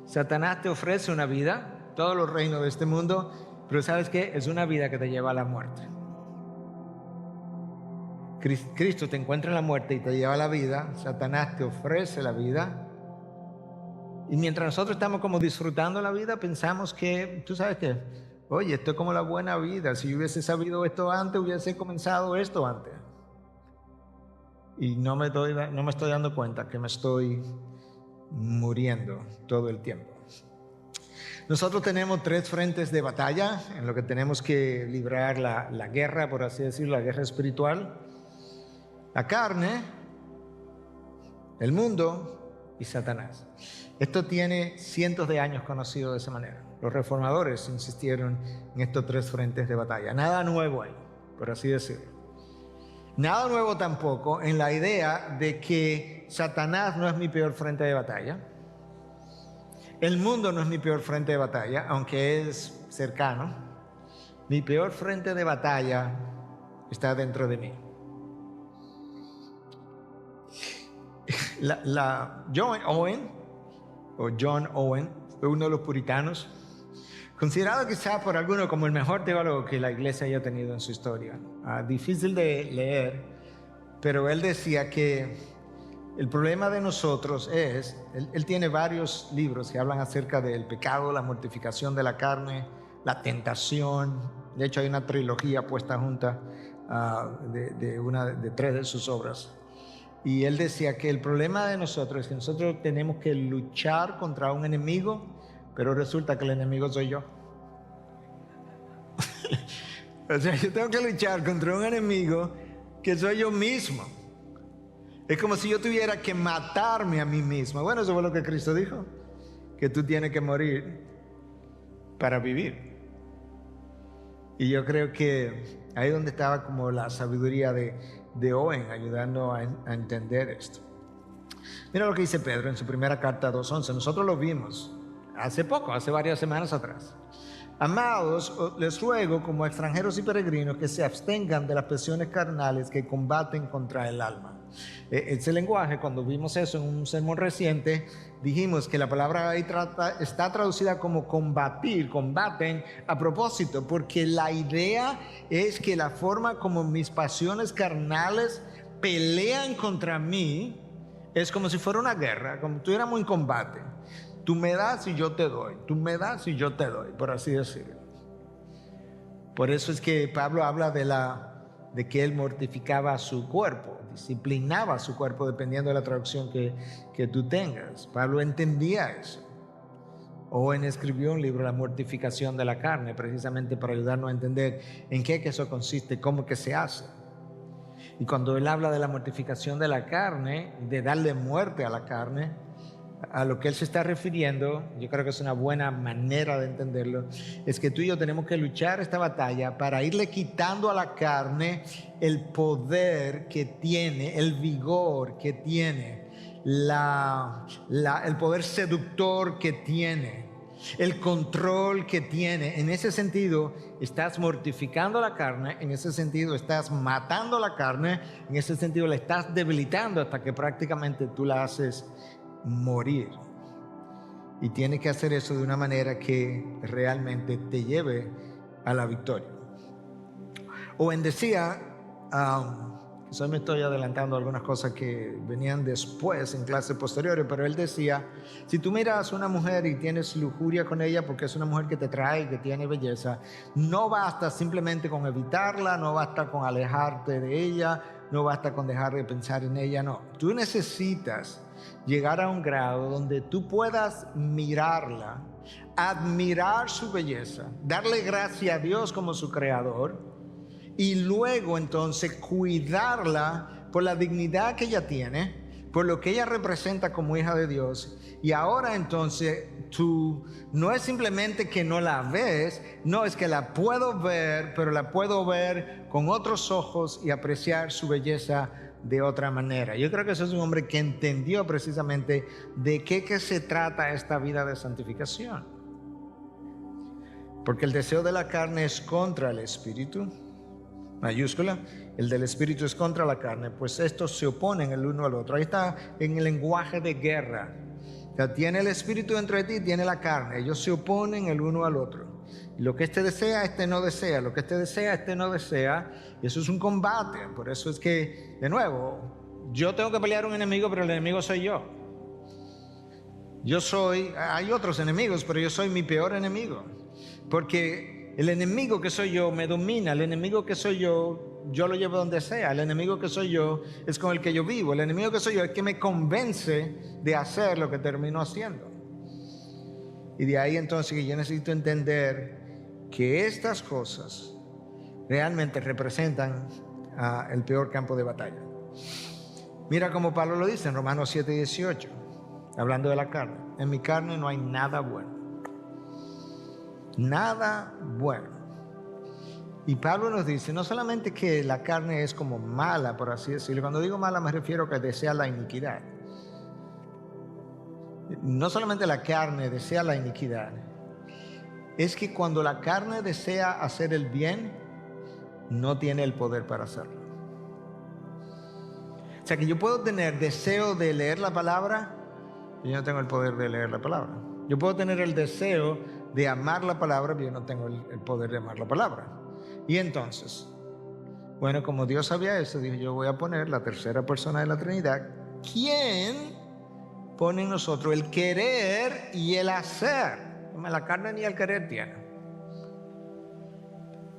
Satanás te ofrece una vida, todos los reinos de este mundo, pero ¿sabes qué? Es una vida que te lleva a la muerte. Cristo te encuentra en la muerte y te lleva a la vida. Satanás te ofrece la vida. Y mientras nosotros estamos como disfrutando la vida, pensamos que, tú sabes que, oye, esto es como la buena vida. Si yo hubiese sabido esto antes, hubiese comenzado esto antes. Y no me estoy dando cuenta que me estoy muriendo todo el tiempo. Nosotros tenemos 3 frentes de batalla en lo que tenemos que librar la guerra, por así decirlo, la guerra espiritual. La carne, el mundo y Satanás. Esto tiene cientos de años conocido de esa manera. Los reformadores insistieron en estos 3 frentes de batalla. Nada nuevo ahí, por así decirlo. Nada nuevo tampoco en la idea de que Satanás no es mi peor frente de batalla. El mundo no es mi peor frente de batalla, aunque es cercano. Mi peor frente de batalla está dentro de mí. John Owen fue uno de los puritanos, considerado quizá por algunos como el mejor teólogo que la iglesia haya tenido en su historia. Difícil de leer, pero él decía que el problema de nosotros es, él tiene varios libros que hablan acerca del pecado, la mortificación de la carne, la tentación. De hecho hay una trilogía puesta junta de 3 de sus obras. Y él decía que el problema de nosotros es que nosotros tenemos que luchar contra un enemigo, pero resulta que el enemigo soy yo. O sea, yo tengo que luchar contra un enemigo que soy yo mismo. Es como si yo tuviera que matarme a mí mismo. Bueno, eso fue lo que Cristo dijo, que tú tienes que morir para vivir. Y yo creo que ahí es donde estaba como la sabiduría de Owen, ayudando a entender esto. Mira lo que dice Pedro en su primera carta 2:11. Nosotros lo vimos hace poco, hace varias semanas atrás. Amados, les ruego como extranjeros y peregrinos que se abstengan de las pasiones carnales que combaten contra el alma. Ese lenguaje, cuando vimos eso en un sermón reciente, dijimos que la palabra ahí está traducida como combatir, combaten a propósito, porque la idea es que la forma como mis pasiones carnales pelean contra mí es como si fuera una guerra, como si estuviéramos en combate. Tú me das y yo te doy. Tú me das y yo te doy, por así decirlo. Por eso es que Pablo habla de que él mortificaba su cuerpo, disciplinaba su cuerpo dependiendo de la traducción que tú tengas. Pablo entendía eso. Owen escribió un libro, La mortificación de la carne, precisamente para ayudarnos a entender en qué que eso consiste, cómo que se hace. Y cuando él habla de la mortificación de la carne, de darle muerte a la carne, a lo que él se está refiriendo, yo creo que es una buena manera de entenderlo, es que tú y yo tenemos que luchar esta batalla para irle quitando a la carne el poder que tiene, el vigor que tiene, el poder seductor que tiene, el control que tiene. En ese sentido, estás mortificando la carne, en ese sentido, estás matando la carne, en ese sentido, la estás debilitando hasta que prácticamente tú la haces morir. Y tienes que hacer eso de una manera que realmente te lleve a la victoria. Owen decía, quizás me estoy adelantando algunas cosas que venían después en clases posteriores, pero él decía, si tú miras a una mujer y tienes lujuria con ella porque es una mujer que te trae, que tiene belleza, no basta simplemente con evitarla, no basta con alejarte de ella, no basta con dejar de pensar en ella, no. Tú necesitas llegar a un grado donde tú puedas mirarla, admirar su belleza, darle gracias a Dios como su creador y luego entonces cuidarla por la dignidad que ella tiene, por lo que ella representa como hija de Dios. Y ahora entonces tú no es simplemente que no la ves, no, es que la puedo ver, pero la puedo ver con otros ojos y apreciar su belleza de otra manera. Yo creo que eso es un hombre que entendió precisamente de qué se trata esta vida de santificación. Porque el deseo de la carne es contra el espíritu, mayúscula, el del espíritu es contra la carne, pues estos se oponen el uno al otro. Ahí está en el lenguaje de guerra. O sea, tiene el espíritu dentro de ti, tiene la carne. Ellos se oponen el uno al otro. Lo que este desea, este no desea. Lo que este desea, este no desea. Y eso es un combate. Por eso es que, de nuevo, yo tengo que pelear un enemigo, pero el enemigo soy yo. Hay otros enemigos, pero yo soy mi peor enemigo. Porque el enemigo que soy yo me domina. El enemigo que soy yo lo llevo donde sea. El enemigo que soy yo es con el que yo vivo. El enemigo que soy yo es el que me convence de hacer lo que termino haciendo. Y de ahí entonces que yo necesito entender que estas cosas realmente representan el peor campo de batalla. Mira como Pablo lo dice en Romanos 7:18, hablando de la carne. En mi carne no hay nada bueno. Nada bueno. Y Pablo nos dice no solamente que la carne es como mala, por así decirlo. Cuando digo mala me refiero a que desea la iniquidad. No solamente la carne desea la iniquidad, es que cuando la carne desea hacer el bien, no tiene el poder para hacerlo. O sea que yo puedo tener deseo de leer la palabra, y yo no tengo el poder de leer la palabra. Yo puedo tener el deseo de amar la palabra, pero yo no tengo el poder de amar la palabra. Y entonces, bueno, como Dios sabía eso, dijo, yo voy a poner la tercera persona de la Trinidad, ¿quién pone en nosotros el querer y el hacer? La carne ni el querer tiene.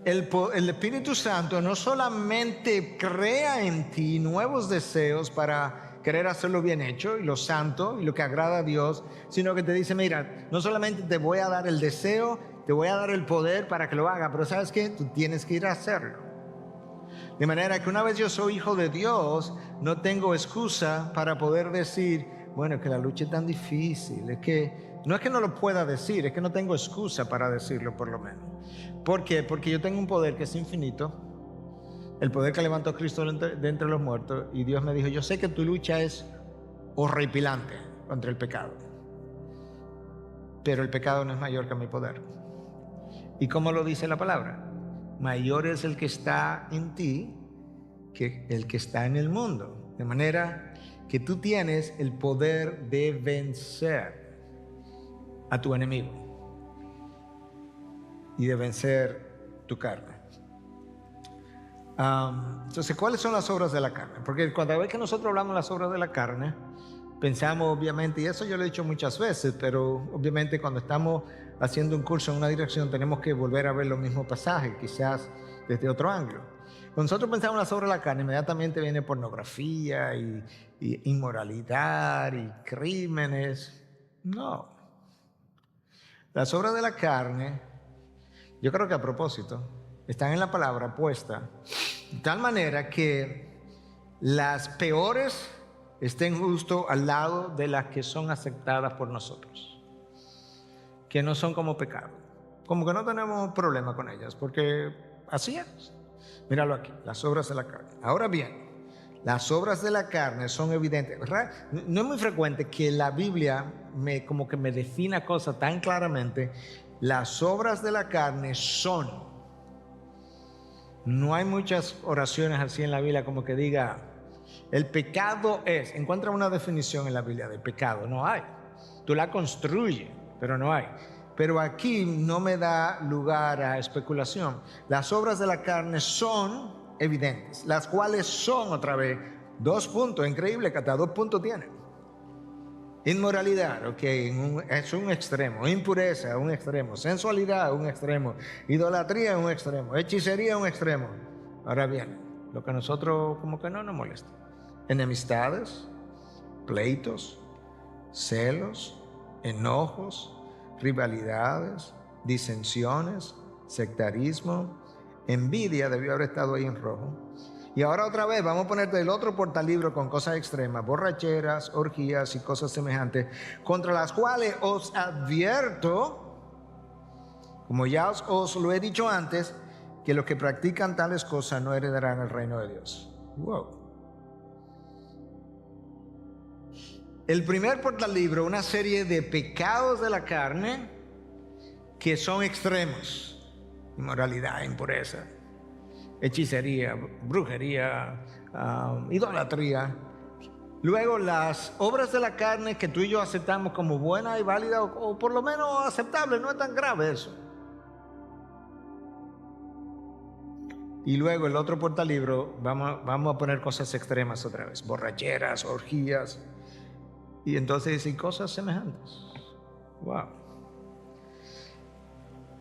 El Espíritu Santo no solamente crea en ti nuevos deseos para querer hacerlo bien hecho y lo santo y lo que agrada a Dios, sino que te dice, mira, no solamente te voy a dar el deseo, te voy a dar el poder para que lo haga, pero ¿sabes qué? Tú tienes que ir a hacerlo. De manera que una vez yo soy hijo de Dios, no tengo excusa para poder decir, bueno, que la lucha es tan difícil, no es que no lo pueda decir, es que no tengo excusa para decirlo por lo menos. ¿Por qué? Porque yo tengo un poder que es infinito, el poder que levantó a Cristo de entre los muertos, y Dios me dijo, yo sé que tu lucha es horripilante contra el pecado, pero el pecado no es mayor que mi poder. ¿Y cómo lo dice la palabra? Mayor es el que está en ti que el que está en el mundo. De manera que tú tienes el poder de vencer a tu enemigo y de vencer tu carne. Entonces, ¿cuáles son las obras de la carne? Porque cada vez que nosotros hablamos de las obras de la carne, pensamos obviamente, y eso yo lo he dicho muchas veces, pero obviamente cuando estamos haciendo un curso en una dirección tenemos que volver a ver los mismos pasajes, quizás desde otro ángulo. Cuando nosotros pensamos en las obras de la carne, inmediatamente viene pornografía y inmoralidad y crímenes. No. Las obras de la carne, yo creo que a propósito, están en la palabra puesta de tal manera que las peores estén justo al lado de las que son aceptadas por nosotros, que no son como pecado, como que no tenemos problema con ellas, porque así es. Míralo aquí, las obras de la carne. Ahora bien, las obras de la carne son evidentes. No es muy frecuente que la Biblia como que me defina cosas tan claramente. Las obras de la carne son. No hay muchas oraciones así en la Biblia como que diga, el pecado es. Encuentra una definición en la Biblia de pecado. No hay. Tú la construyes, pero no hay. Pero aquí no me da lugar a especulación. Las obras de la carne son evidentes, las cuales son, otra vez, 2 puntos. Increíble que hasta 2 puntos tienen. Inmoralidad, ok, es un extremo. Impureza, un extremo. Sensualidad, un extremo. Idolatría, un extremo. Hechicería, un extremo. Ahora bien, lo que a nosotros como que no nos molesta: enemistades, pleitos, celos, enojos, rivalidades, disensiones, sectarismo, envidia. Debió haber estado ahí en rojo. Y ahora otra vez vamos a ponerte el otro portalibro con cosas extremas: borracheras, orgías y cosas semejantes, contra las cuales os advierto, como ya os lo he dicho antes, que los que practican tales cosas no heredarán el reino de Dios. Wow. El primer portalibro, una serie de pecados de la carne que son extremos: inmoralidad, impureza, hechicería, brujería, idolatría. Luego las obras de la carne que tú y yo aceptamos como buenas y válidas, o por lo menos aceptables, no es tan grave eso. Y luego el otro portalibro, vamos a poner cosas extremas otra vez: borracheras, orgías. Y entonces dicen cosas semejantes. Wow.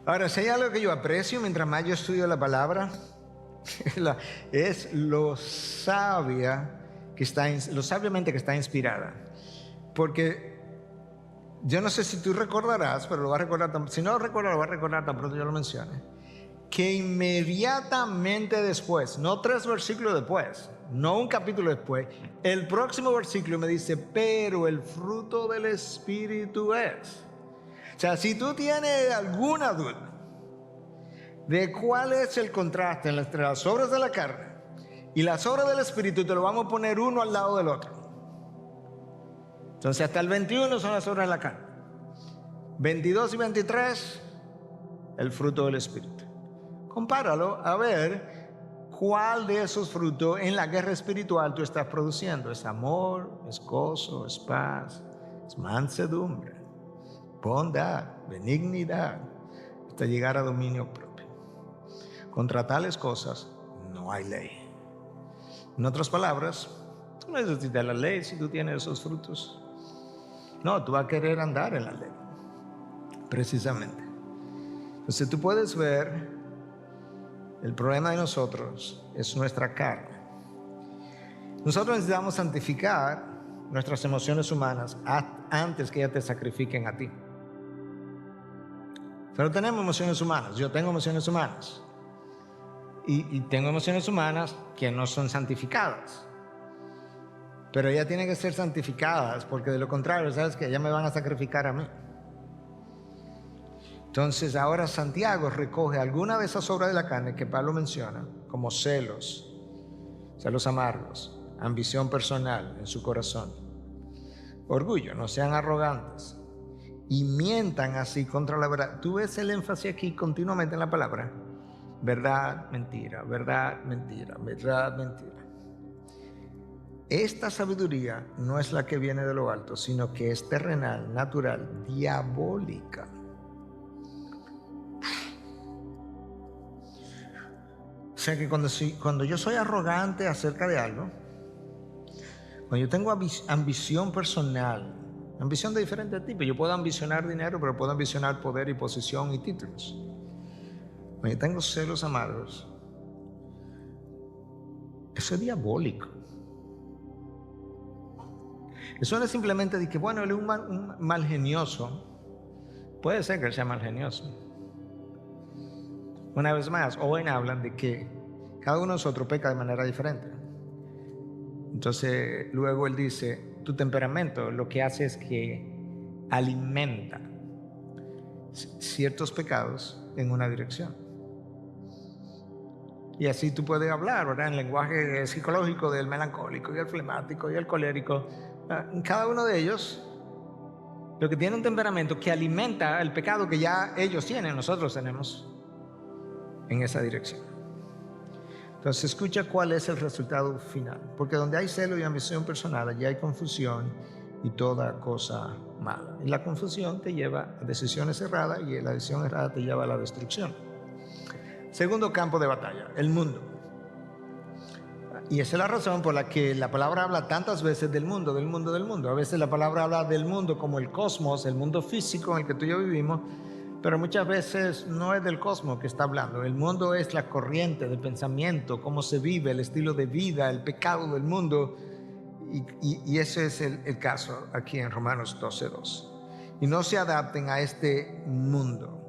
Ahora, si hay algo que yo aprecio mientras más yo estudio la palabra, es lo sabiamente que está inspirada. Porque yo no sé si tú recordarás, pero lo vas a recordar, si no lo recuerdas, lo vas a recordar tan pronto yo lo mencione, que inmediatamente después, no 3 versículos después, no un capítulo después, el próximo versículo me dice: pero el fruto del Espíritu es. O sea, si tú tienes alguna duda de cuál es el contraste entre las obras de la carne y las obras del Espíritu, te lo vamos a poner uno al lado del otro. Entonces hasta el 21 son las obras de la carne, 22 y 23 el fruto del Espíritu. Compáralo a ver cuál de esos frutos en la guerra espiritual tú estás produciendo. Es amor, es gozo, es paz, es mansedumbre, bondad, benignidad, hasta llegar a dominio propio. Contra tales cosas no hay ley. En otras palabras, tú no necesitas la ley si tú tienes esos frutos. No, tú vas a querer andar en la ley, precisamente. Entonces tú puedes ver, el problema de nosotros es nuestra carne. Nosotros necesitamos santificar nuestras emociones humanas antes que ellas te sacrifiquen a ti. Pero tenemos emociones humanas. Yo tengo emociones humanas. Y tengo emociones humanas que no son santificadas. Pero ellas tienen que ser santificadas, porque de lo contrario, ¿sabes qué? Ellas me van a sacrificar a mí. Entonces ahora Santiago recoge alguna de esas obras de la carne que Pablo menciona, como celos amargos, ambición personal en su corazón, orgullo, no sean arrogantes y mientan así contra la verdad. Tú ves el énfasis aquí continuamente en la palabra: verdad, mentira, verdad, mentira, verdad, mentira. Esta sabiduría no es la que viene de lo alto, sino que es terrenal, natural, diabólica. O sea que cuando yo soy arrogante acerca de algo, Cuando yo tengo ambición personal, ambición de diferentes tipos, yo puedo ambicionar dinero, pero puedo ambicionar poder y posición y títulos. Cuando yo tengo celos amargos, eso es diabólico. Eso no es simplemente de que, bueno, él es un mal genioso. Puede ser que él sea mal genioso. Una vez más, Owen hablan de que cada uno de nosotros peca de manera diferente. Entonces, luego él dice, tu temperamento lo que hace es que alimenta ciertos pecados en una dirección. Y así tú puedes hablar, ¿verdad? En lenguaje psicológico del melancólico y el flemático y el colérico. Cada uno de ellos, lo que tiene un temperamento que alimenta el pecado que ya ellos tienen, nosotros tenemos en esa dirección. Entonces escucha cuál es el resultado final, porque donde hay celo y ambición personal, allí hay confusión y toda cosa mala. Y la confusión te lleva a decisiones erradas y la decisión errada te lleva a la destrucción. Segundo campo de batalla, el mundo. Y esa es la razón por la que la palabra habla tantas veces del mundo, del mundo, del mundo. A veces la palabra habla del mundo como el cosmos, el mundo físico en el que tú y yo vivimos, pero muchas veces no es del cosmos que está hablando. El mundo es la corriente de pensamiento, cómo se vive, el estilo de vida, el pecado del mundo. Y ese es el caso aquí en Romanos 12:2. Y no se adapten a este mundo,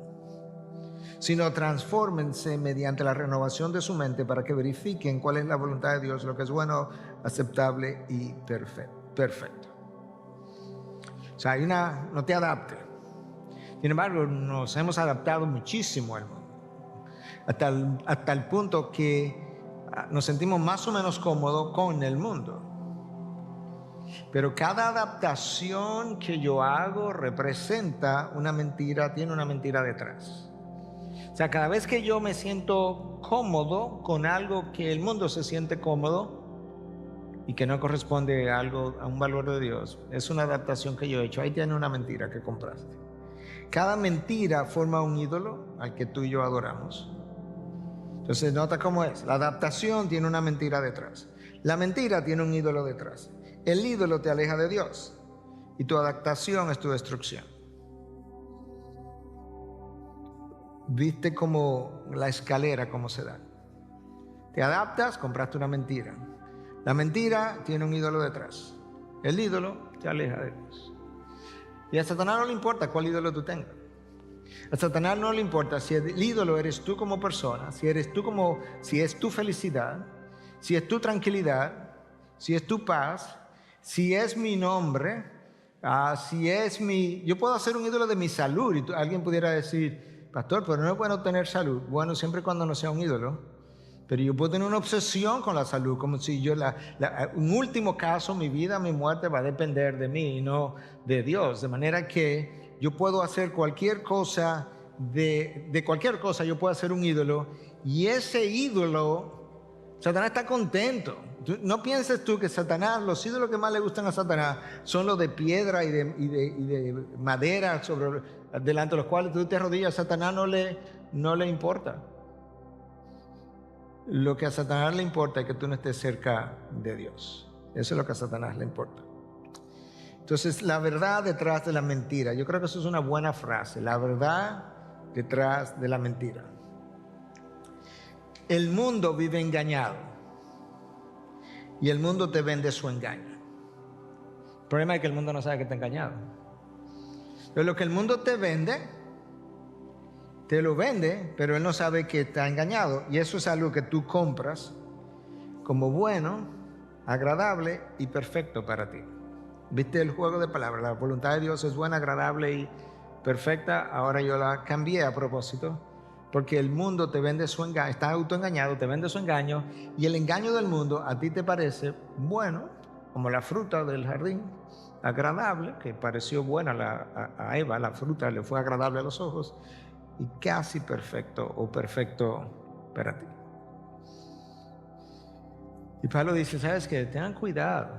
sino transfórmense mediante la renovación de su mente para que verifiquen cuál es la voluntad de Dios, lo que es bueno, aceptable y perfecto. O sea, no te adaptes. Sin embargo, nos hemos adaptado muchísimo al mundo, hasta el punto que nos sentimos más o menos cómodos con el mundo. Pero cada adaptación que yo hago representa una mentira, tiene una mentira detrás. O sea, cada vez que yo me siento cómodo con algo que el mundo se siente cómodo y que no corresponde a un valor de Dios, es una adaptación que yo he hecho. Ahí tiene una mentira que compraste. Cada mentira forma un ídolo al que tú y yo adoramos. Entonces nota cómo es. La adaptación tiene una mentira detrás. La mentira tiene un ídolo detrás. El ídolo te aleja de Dios y tu adaptación es tu destrucción. ¿Viste cómo la escalera cómo se da? Te adaptas, compraste una mentira. La mentira tiene un ídolo detrás. El ídolo te aleja de Dios. Y a Satanás no le importa cuál ídolo tú tengas. A Satanás no le importa si el ídolo eres tú como persona, si es tu felicidad, si es tu tranquilidad, si es tu paz, si es mi nombre, yo puedo hacer un ídolo de mi salud y alguien pudiera decir, pastor, pero no es bueno tener salud. Bueno, siempre y cuando no sea un ídolo. Pero yo puedo tener una obsesión con la salud, como si yo, en último caso, mi vida, mi muerte va a depender de mí y no de Dios. De manera que yo puedo hacer cualquier cosa, de cualquier cosa yo puedo hacer un ídolo, y ese ídolo, Satanás está contento. No pienses tú que Satanás, los ídolos que más le gustan a Satanás son los de piedra y de madera delante de los cuales tú te arrodillas. A Satanás no le importa. Lo que a Satanás le importa es que tú no estés cerca de Dios. Eso es lo que a Satanás le importa. Entonces, la verdad detrás de la mentira. Yo creo que eso es una buena frase. La verdad detrás de la mentira. El mundo vive engañado y el mundo te vende su engaño. El problema es que el mundo no sabe que está engañado. Pero lo que el mundo te vende, te lo vende, pero él no sabe que está engañado. Y eso es algo que tú compras como bueno, agradable y perfecto para ti. ¿Viste el juego de palabras? La voluntad de Dios es buena, agradable y perfecta. Ahora yo la cambié a propósito, porque el mundo te vende su engaño, está autoengañado, te vende su engaño, y el engaño del mundo a ti te parece bueno, como la fruta del jardín, agradable, que pareció buena a Eva, la fruta le fue agradable a los ojos, y casi perfecto o perfecto para ti. Y Pablo dice, ¿sabes qué? Tengan cuidado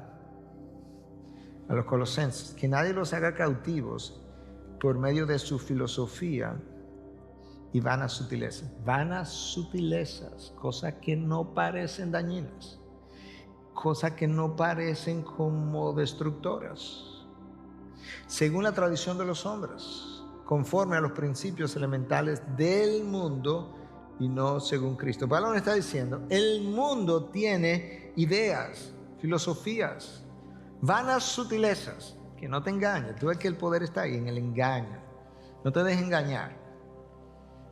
a los colosenses, que nadie los haga cautivos por medio de su filosofía y vanas sutilezas, cosas que no parecen dañinas, cosas que no parecen como destructoras, según la tradición de los hombres, conforme a los principios elementales del mundo y no según Cristo. Pablo nos está diciendo, el mundo tiene ideas, filosofías, vanas sutilezas, que no te engañes. Tú ves que el poder está ahí, en el engaño. No te dejes engañar,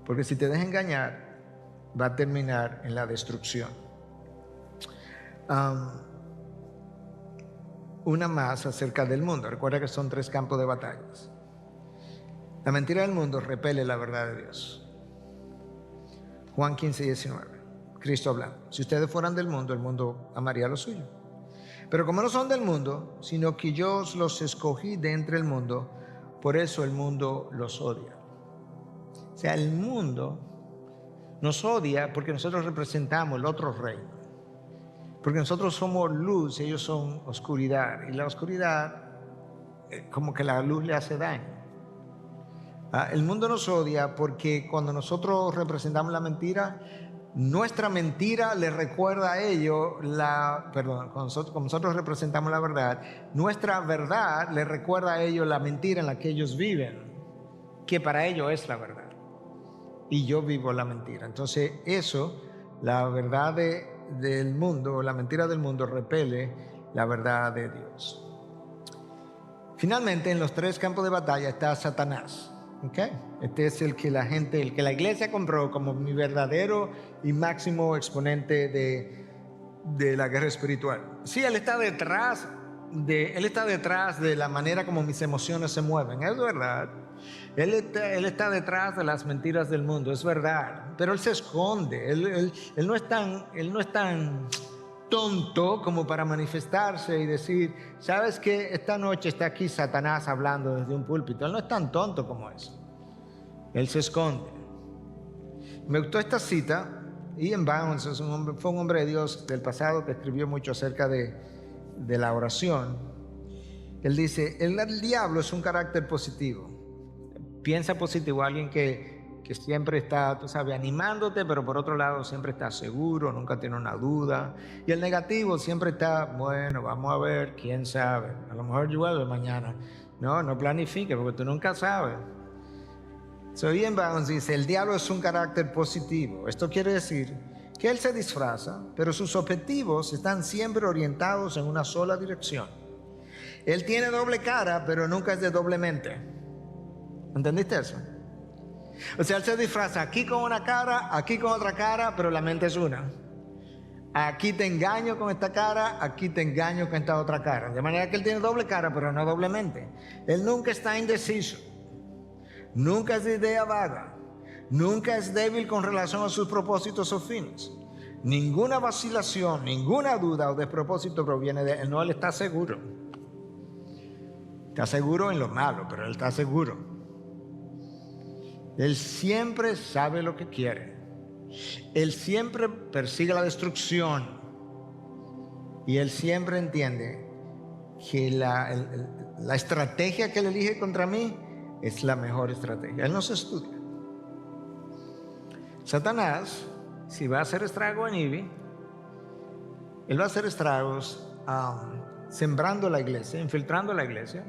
porque si te dejas engañar, va a terminar en la destrucción. Una más acerca del mundo. Recuerda que son 3 campos de batallas. La mentira del mundo repele la verdad de Dios. Juan 15, 19. Cristo hablando. Si ustedes fueran del mundo, el mundo amaría lo suyo. Pero como no son del mundo, sino que yo los escogí de entre el mundo, por eso el mundo los odia. O sea, el mundo nos odia porque nosotros representamos el otro reino. Porque nosotros somos luz y ellos son oscuridad. Y la oscuridad, como que la luz le hace daño. El mundo nos odia porque cuando nosotros representamos la mentira, nuestra mentira le recuerda a ellos cuando nosotros representamos la verdad, nuestra verdad le recuerda a ellos la mentira en la que ellos viven, que para ellos es la verdad. Y yo vivo la mentira. Entonces eso, la verdad del mundo, la mentira del mundo repele la verdad de Dios. Finalmente, en los 3 campos de batalla está Satanás. ¿Okay? Este es el que la iglesia compró como mi verdadero y máximo exponente de la guerra espiritual. Sí, él está detrás de la manera como mis emociones se mueven, es verdad. Él está detrás de las mentiras del mundo, es verdad. Pero él se esconde. Él no es tan tonto como para manifestarse y decir, ¿sabes qué? Esta noche está aquí Satanás hablando desde un púlpito. Él no es tan tonto como eso. Él se esconde. Me gustó esta cita. Ian Bounds fue un hombre de Dios del pasado que escribió mucho acerca de la oración. Él dice, el diablo es un carácter positivo. Piensa positivo, alguien que siempre está, tú sabes, animándote, pero por otro lado siempre está seguro, nunca tiene una duda. Y el negativo siempre está, bueno, vamos a ver, quién sabe, a lo mejor llueve mañana. No planifique, porque tú nunca sabes. Ian Bounds dice, el diablo es un carácter positivo. Esto quiere decir que él se disfraza, pero sus objetivos están siempre orientados en una sola dirección. Él tiene doble cara, pero nunca es de doble mente. ¿Entendiste eso? O sea, él se disfraza aquí con una cara, aquí con otra cara, pero la mente es una. Aquí te engaño con esta cara, aquí te engaño con esta otra cara. De manera que él tiene doble cara, pero no doble mente. Él nunca está indeciso. Nunca es de idea vaga. Nunca es débil con relación a sus propósitos o fines. Ninguna vacilación, ninguna duda o despropósito proviene de él. No, él está seguro. Está seguro en lo malo, pero él está seguro. Él siempre sabe lo que quiere. Él siempre persigue la destrucción. Y él siempre entiende que la estrategia que él elige contra mí es la mejor estrategia. Él no se estudia. Satanás, si va a hacer estrago en Ivy, él va a hacer estragos sembrando la iglesia, infiltrando la iglesia.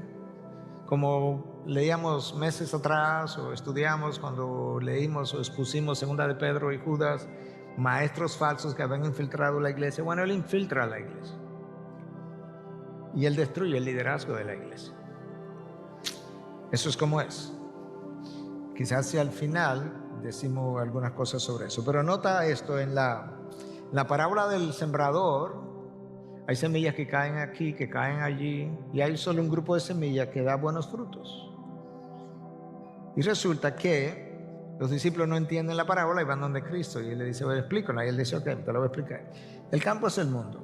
Como leíamos meses atrás o estudiamos cuando leímos o expusimos Segunda de Pedro y Judas, maestros falsos que habían infiltrado la iglesia. Bueno, él infiltra la iglesia y él destruye el liderazgo de la iglesia. Eso es como es. Quizás si al final decimos algunas cosas sobre eso, pero nota esto en la parábola del sembrador. Hay semillas que caen aquí, que caen allí, y hay solo un grupo de semillas que da buenos frutos. Y resulta que los discípulos no entienden la parábola y van donde Cristo, y él le dice, bueno, explícala, y él dice, ok, te lo voy a explicar. El campo es el mundo.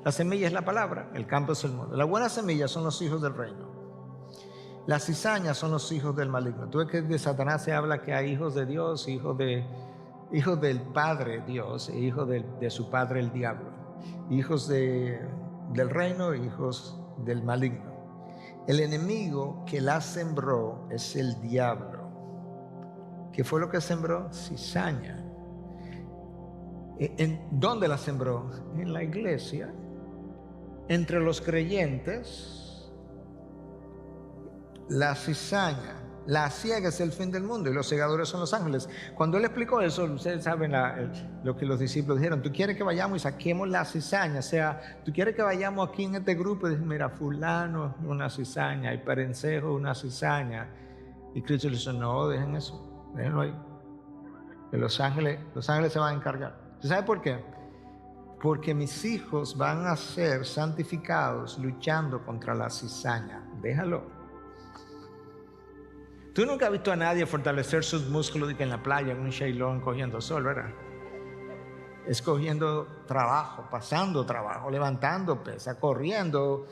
La semilla es la palabra, el campo es el mundo. Las buenas semillas son los hijos del reino. Las cizañas son los hijos del maligno. Tú ves que de Satanás se habla que hay hijos de Dios, hijos del Padre Dios e hijos de su padre el diablo. Hijos del reino, hijos del maligno. El enemigo que la sembró es el diablo. ¿Qué fue lo que sembró? Cizaña. ¿Dónde la sembró? En la iglesia, entre los creyentes. La cizaña, la siega es el fin del mundo y los segadores son los ángeles. Cuando él explicó eso, ustedes saben lo que los discípulos dijeron: tú quieres que vayamos y saquemos la cizaña, o sea, tú quieres que vayamos aquí en este grupo y dices, mira, fulano una cizaña y Perencejo una cizaña. Y Cristo le dice, no, dejen eso, déjenlo ahí, que los ángeles se van a encargar. ¿Usted sabe por qué? Porque mis hijos van a ser santificados luchando contra la cizaña. Déjalo. Tú nunca has visto a nadie fortalecer sus músculos en la playa, en un shailón, cogiendo sol, ¿verdad? Es cogiendo trabajo, pasando trabajo, levantando pesas, corriendo,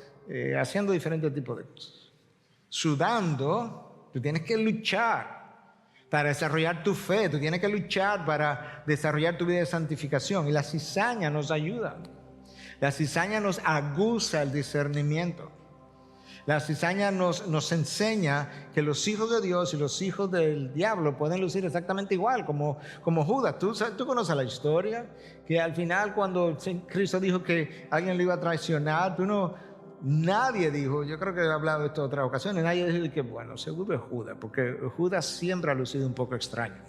haciendo diferentes tipos de cosas. Sudando, tú tienes que luchar para desarrollar tu fe, tú tienes que luchar para desarrollar tu vida de santificación. Y la cizaña nos ayuda. La cizaña nos aguza el discernimiento. La cizaña nos enseña que los hijos de Dios y los hijos del diablo pueden lucir exactamente igual, como Judas. ¿Tú conoces la historia? Que al final, cuando Cristo dijo que alguien lo iba a traicionar, nadie dijo, yo creo que he hablado de esto en otras ocasiones, nadie dijo que, bueno, seguro es Judas, porque Judas siempre ha lucido un poco extraño.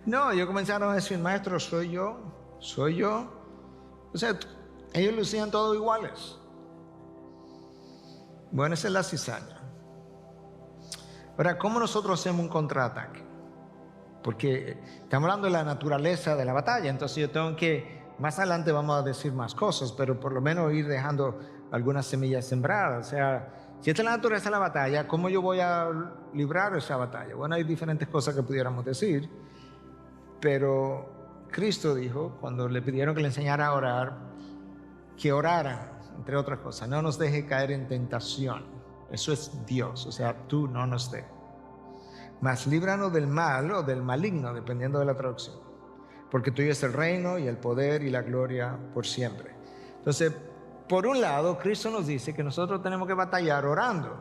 No, ellos comenzaron a decir, maestro, soy yo. O sea, ellos lucían todos iguales. Bueno, esa es la cizaña. Ahora, ¿cómo nosotros hacemos un contraataque? Porque estamos hablando de la naturaleza de la batalla, entonces yo tengo que, más adelante vamos a decir más cosas, pero por lo menos ir dejando algunas semillas sembradas. O sea, si esta es la naturaleza de la batalla, ¿cómo yo voy a librar esa batalla? Bueno, hay diferentes cosas que pudiéramos decir, pero Cristo dijo, cuando le pidieron que le enseñara a orar, que orara, entre otras cosas, no nos deje caer en tentación. Eso es Dios, o sea, tú no nos dejes. Mas líbranos del mal o del maligno, dependiendo de la traducción. Porque tuyo es el reino y el poder y la gloria por siempre. Entonces, por un lado, Cristo nos dice que nosotros tenemos que batallar orando.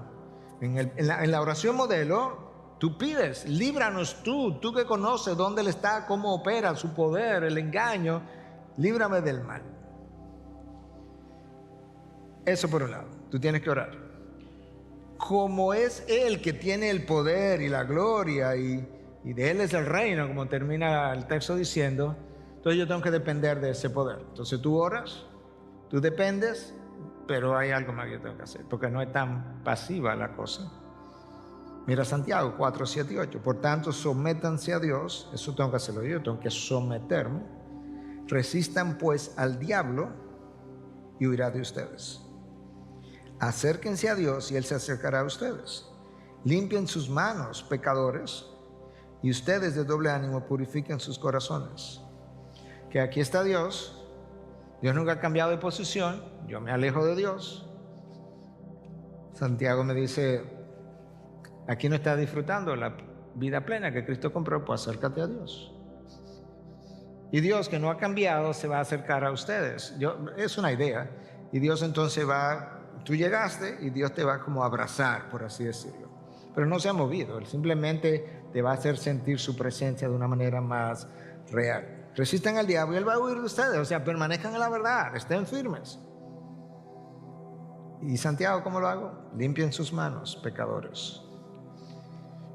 En la oración modelo, tú pides, líbranos tú que conoces dónde Él está, cómo opera su poder, el engaño, líbrame del mal. Eso por un lado, tú tienes que orar. Como es Él que tiene el poder y la gloria y de Él es el reino, como termina el texto diciendo, entonces yo tengo que depender de ese poder. Entonces tú oras, tú dependes, pero hay algo más que yo tengo que hacer, porque no es tan pasiva la cosa. Mira Santiago 4, 7 y 8. Por tanto, sométanse a Dios, eso tengo que hacerlo yo, tengo que someterme. Resistan pues al diablo y huirá de ustedes. Acérquense a Dios y Él se acercará a ustedes. Limpien sus manos, pecadores, y ustedes de doble ánimo purifiquen sus corazones. Que aquí está Dios. Dios nunca ha cambiado de posición. Yo me alejo de Dios. Santiago me dice, aquí no estás disfrutando la vida plena que Cristo compró, pues acércate a Dios. Y Dios, que no ha cambiado, se va a acercar a ustedes. Es una idea. Y Dios entonces tú llegaste y Dios te va como a abrazar, por así decirlo. Pero no se ha movido, Él simplemente te va a hacer sentir su presencia de una manera más real. Resistan al diablo y Él va a huir de ustedes, o sea, permanezcan en la verdad, estén firmes. ¿Y Santiago cómo lo hago? Limpien sus manos, pecadores.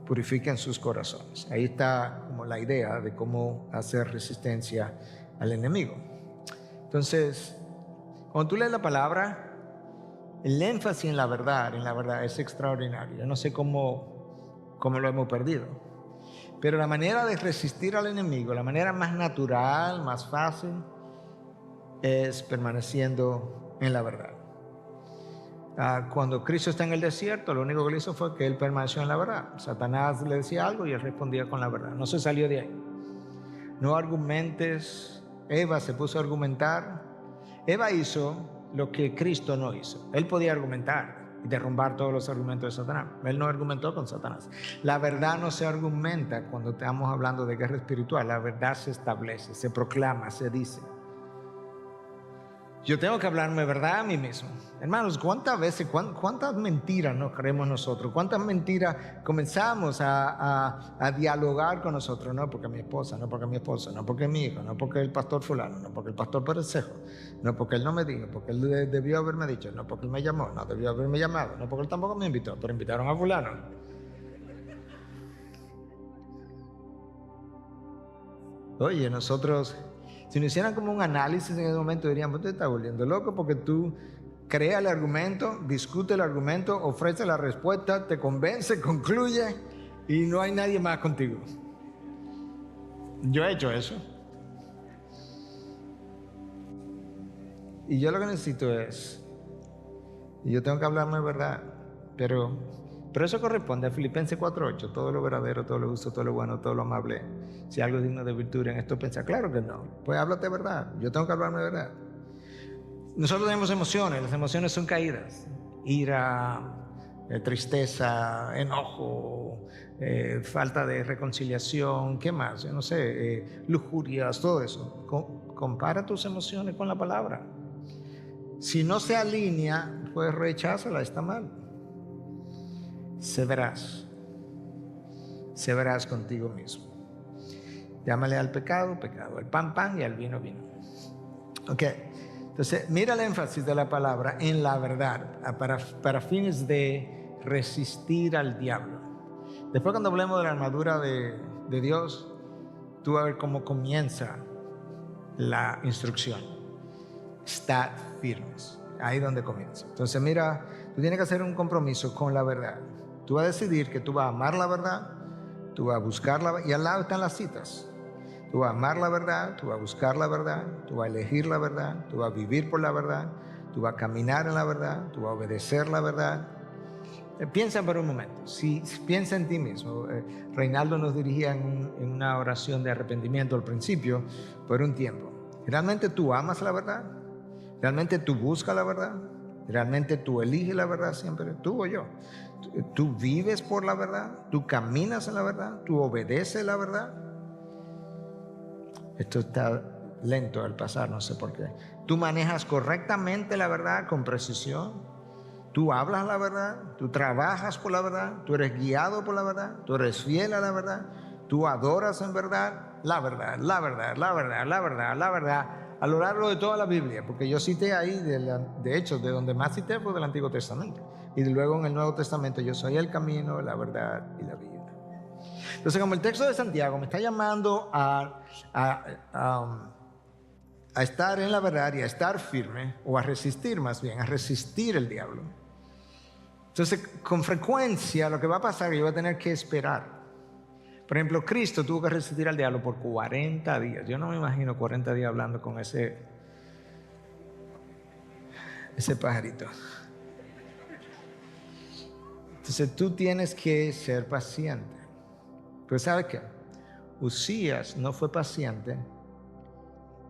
Purifiquen sus corazones. Ahí está como la idea de cómo hacer resistencia al enemigo. Entonces, cuando tú lees la palabra, el énfasis en la verdad es extraordinario. Yo no sé cómo lo hemos perdido. Pero la manera de resistir al enemigo, la manera más natural, más fácil, es permaneciendo en la verdad. Cuando Cristo está en el desierto, lo único que le hizo fue que Él permaneció en la verdad. Satanás le decía algo y Él respondía con la verdad. No se salió de ahí. No argumentes. Eva se puso a argumentar. Eva hizo lo que Cristo no hizo. Él podía argumentar y derrumbar todos los argumentos de Satanás. Él no argumentó con Satanás. La verdad no se argumenta cuando estamos hablando de guerra espiritual. La verdad se establece, se proclama, se dice. Yo tengo que hablarme verdad a mí mismo. Hermanos, ¿cuántas veces, cuántas mentiras nos creemos nosotros? ¿Cuántas mentiras comenzamos a dialogar con nosotros? No porque mi esposa, no porque mi esposo, no porque mi hijo, no porque el pastor fulano, no porque el pastor Perecejo, no porque él no me dijo, porque él debió haberme dicho, no porque él me llamó, no debió haberme llamado, no porque él tampoco me invitó, pero invitaron a fulano. Oye, nosotros, si nos hicieran como un análisis en ese momento, diríamos, te estás volviendo loco porque tú creas el argumento, discute el argumento, ofrece la respuesta, te convence, concluye y no hay nadie más contigo. Yo he hecho eso. Y yo lo que necesito es, y yo tengo que hablarme verdad, pero eso corresponde a Filipenses 4:8, todo lo verdadero, todo lo justo, todo lo bueno, todo lo amable, si algo digno de virtud en esto piensa. Claro que no, pues háblate verdad, yo tengo que hablarme verdad. Nosotros tenemos emociones, las emociones son caídas, ira, tristeza, enojo, falta de reconciliación, ¿qué más? Yo no sé, lujurias, todo eso. Compara tus emociones con la palabra. Si no se alinea, pues recházala, está mal. Severás contigo mismo. Llámale al pecado, pecado, al pan, pan y al vino, vino. Ok, entonces mira el énfasis de la palabra en la verdad, para fines de resistir al diablo. Después cuando hablemos de la armadura de Dios, tú vas a ver cómo comienza la instrucción. Estad firmes, ahí donde comienza. Entonces mira, tú tienes que hacer un compromiso con la verdad. Tú vas a decidir que tú vas a amar la verdad, tú vas a buscar la verdad, y al lado están las citas. Tú vas a amar la verdad, tú vas a buscar la verdad, tú vas a elegir la verdad, tú vas a vivir por la verdad, tú vas a caminar en la verdad, tú vas a obedecer la verdad. Piensa por un momento, si piensa en ti mismo. Reinaldo nos dirigía en una oración de arrepentimiento al principio por un tiempo. ¿Realmente tú amas la verdad? ¿Realmente tú buscas la verdad? ¿Realmente tú eliges la verdad siempre? ¿Tú o yo? ¿Tú vives por la verdad? ¿Tú caminas en la verdad? ¿Tú obedeces la verdad? Esto está lento al pasar, no sé por qué. ¿Tú manejas correctamente la verdad con precisión? ¿Tú hablas la verdad? ¿Tú trabajas por la verdad? ¿Tú eres guiado por la verdad? ¿Tú eres fiel a la verdad? ¿Tú adoras en verdad? La verdad, la verdad, la verdad, la verdad, la verdad, a lo largo de toda la Biblia, porque yo cité ahí, de hecho, de donde más cité fue del Antiguo Testamento. Y luego en el Nuevo Testamento, yo soy el camino, la verdad y la vida. Entonces, como el texto de Santiago me está llamando a estar en la verdad y a estar firme, o a resistir más bien, a resistir el diablo. Entonces, con frecuencia lo que va a pasar es que yo voy a tener que esperar. Por ejemplo, Cristo tuvo que resistir al diablo por 40 días. Yo no me imagino 40 días hablando con ese pajarito. Entonces tú tienes que ser paciente. Pero ¿sabes qué? Usías no fue paciente.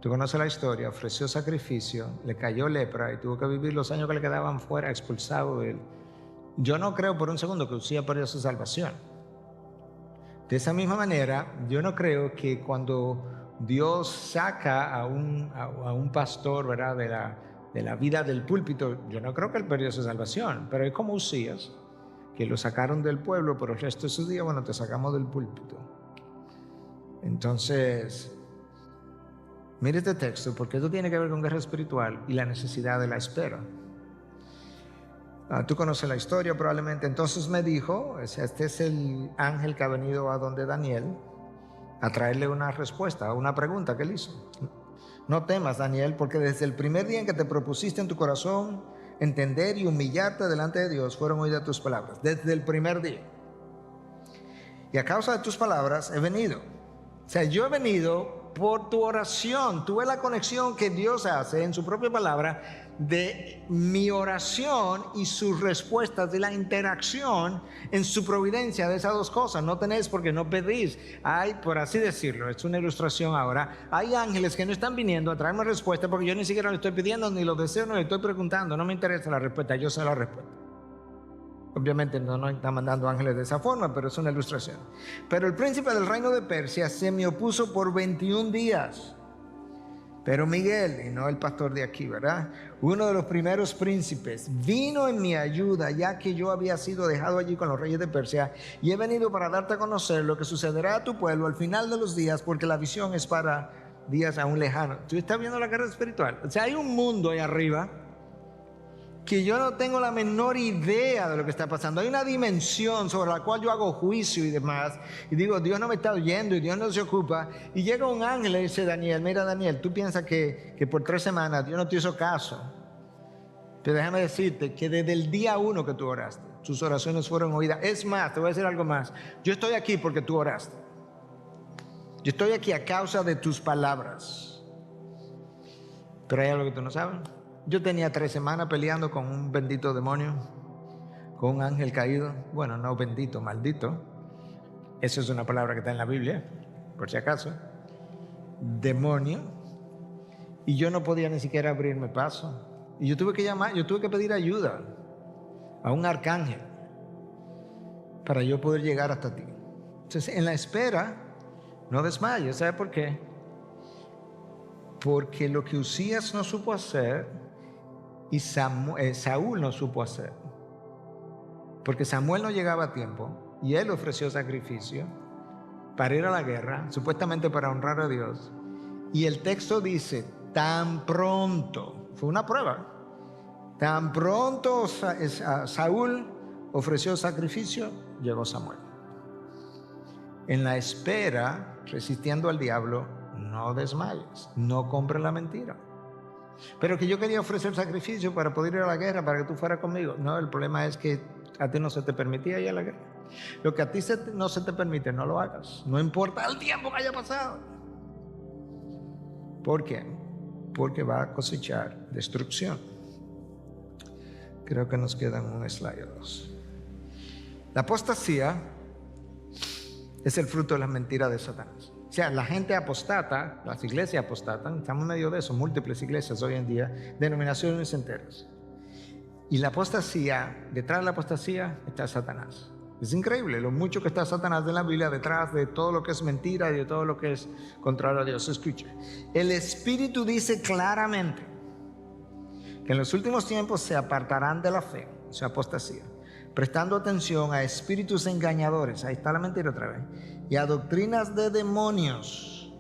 Tú conoces la historia, ofreció sacrificio, le cayó lepra y tuvo que vivir los años que le quedaban fuera, expulsado de él. Yo no creo por un segundo que Usías perdió su salvación. De esa misma manera, yo no creo que cuando Dios saca a un pastor, ¿verdad?, de la vida del púlpito, yo no creo que él perdió su salvación, pero es como Usías, que lo sacaron del pueblo por el resto de sus días. Bueno, te sacamos del púlpito. Entonces, mire este texto, porque esto tiene que ver con guerra espiritual y la necesidad de la espera. Tú conoces la historia probablemente. Entonces me dijo, este es el ángel que ha venido a donde Daniel a traerle una respuesta a una pregunta que él hizo. No temas, Daniel, porque desde el primer día en que te propusiste en tu corazón entender y humillarte delante de Dios, fueron oídas tus palabras. Desde el primer día. Y a causa de tus palabras he venido. O sea, yo he venido por tu oración. Tú ves la conexión que Dios hace en su propia palabra de mi oración y sus respuestas, de la interacción en su providencia de esas dos cosas. No tenéis porque no pedís. Hay, por así decirlo, es una ilustración ahora, hay ángeles que no están viniendo a traerme respuesta porque yo ni siquiera le estoy pidiendo, ni lo deseo, no le estoy preguntando. No me interesa la respuesta, yo sé la respuesta. Obviamente no nos está mandando ángeles de esa forma, pero es una ilustración. Pero el príncipe del reino de Persia se me opuso por 21 días. Pero Miguel, y no el pastor de aquí, ¿verdad? Uno de los primeros príncipes, vino en mi ayuda, ya que yo había sido dejado allí con los reyes de Persia, y he venido para darte a conocer lo que sucederá a tu pueblo al final de los días, porque la visión es para días aún lejanos. Tú estás viendo la guerra espiritual. O sea, hay un mundo ahí arriba que yo no tengo la menor idea de lo que está pasando. Hay una dimensión sobre la cual yo hago juicio y demás, y digo, Dios no me está oyendo y Dios no se ocupa, y llega un ángel y le dice, Daniel, mira Daniel, tú piensas que por 3 semanas Dios no te hizo caso, pero déjame decirte que desde el día 1 que tú oraste, tus oraciones fueron oídas. Es más, te voy a decir algo más, yo estoy aquí porque tú oraste, yo estoy aquí a causa de tus palabras, pero hay algo que tú no sabes. Yo tenía 3 semanas peleando con un bendito demonio, con un ángel caído. Bueno, no bendito, maldito. Eso es una palabra que está en la Biblia, por si acaso. Demonio. Y yo no podía ni siquiera abrirme paso. Y yo tuve que pedir ayuda a un arcángel para yo poder llegar hasta ti. Entonces, en la espera, no desmayes. ¿Sabe por qué? Porque lo que Usías no supo hacer y Saúl no supo hacer, porque Samuel no llegaba a tiempo y él ofreció sacrificio para ir a la guerra, supuestamente para honrar a Dios, y el texto dice, tan pronto, fue una prueba, tan pronto Saúl ofreció sacrificio, llegó Samuel. En la espera, resistiendo al diablo, no desmayes, no compres la mentira. Pero que yo quería ofrecer sacrificio para poder ir a la guerra, para que tú fueras conmigo. No, el problema es que a ti no se te permitía ir a la guerra. Lo que a ti no se te permite, no lo hagas. No importa el tiempo que haya pasado. ¿Por qué? Porque va a cosechar destrucción. Creo que nos quedan un slide o 2. La apostasía es el fruto de las mentiras de Satanás. O sea, la gente apostata, las iglesias apostatan, estamos en medio de eso, múltiples iglesias hoy en día, denominaciones enteras. Y la apostasía, detrás de la apostasía está Satanás. Es increíble lo mucho que está Satanás en la Biblia, detrás de todo lo que es mentira y de todo lo que es contrario a Dios. Escucha, el Espíritu dice claramente que en los últimos tiempos se apartarán de la fe, o sea, apostasía, prestando atención a espíritus engañadores, ahí está la mentira otra vez, y a doctrinas de demonios,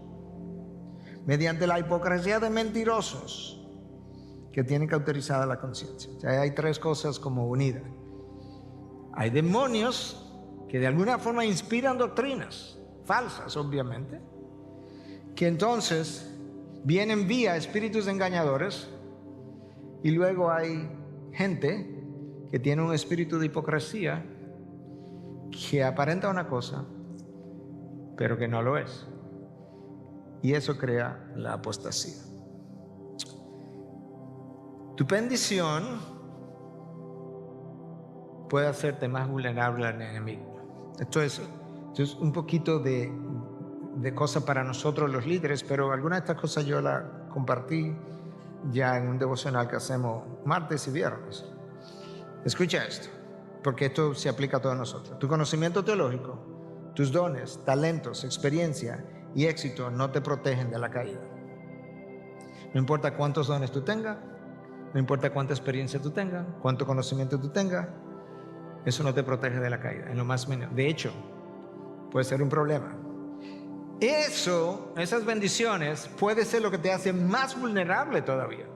mediante la hipocresía de mentirosos que tienen cauterizada la conciencia. O sea, hay 3 cosas como unidas. Hay demonios que de alguna forma inspiran doctrinas falsas, obviamente, que entonces vienen vía espíritus engañadores, y luego hay gente que tiene un espíritu de hipocresía que aparenta una cosa, pero que no lo es. Y eso crea la apostasía. Tu bendición puede hacerte más vulnerable al enemigo. Esto es un poquito de cosa para nosotros los líderes, pero algunas de estas cosas yo las compartí ya en un devocional que hacemos martes y viernes. Escucha esto, porque esto se aplica a todos nosotros. Tu conocimiento teológico, tus dones, talentos, experiencia y éxito no te protegen de la caída. No importa cuántos dones tú tengas, no importa cuánta experiencia tú tengas, cuánto conocimiento tú tengas, eso no te protege de la caída, en lo más mínimo. De hecho, puede ser un problema. Esas bendiciones puede ser lo que te hace más vulnerable todavía.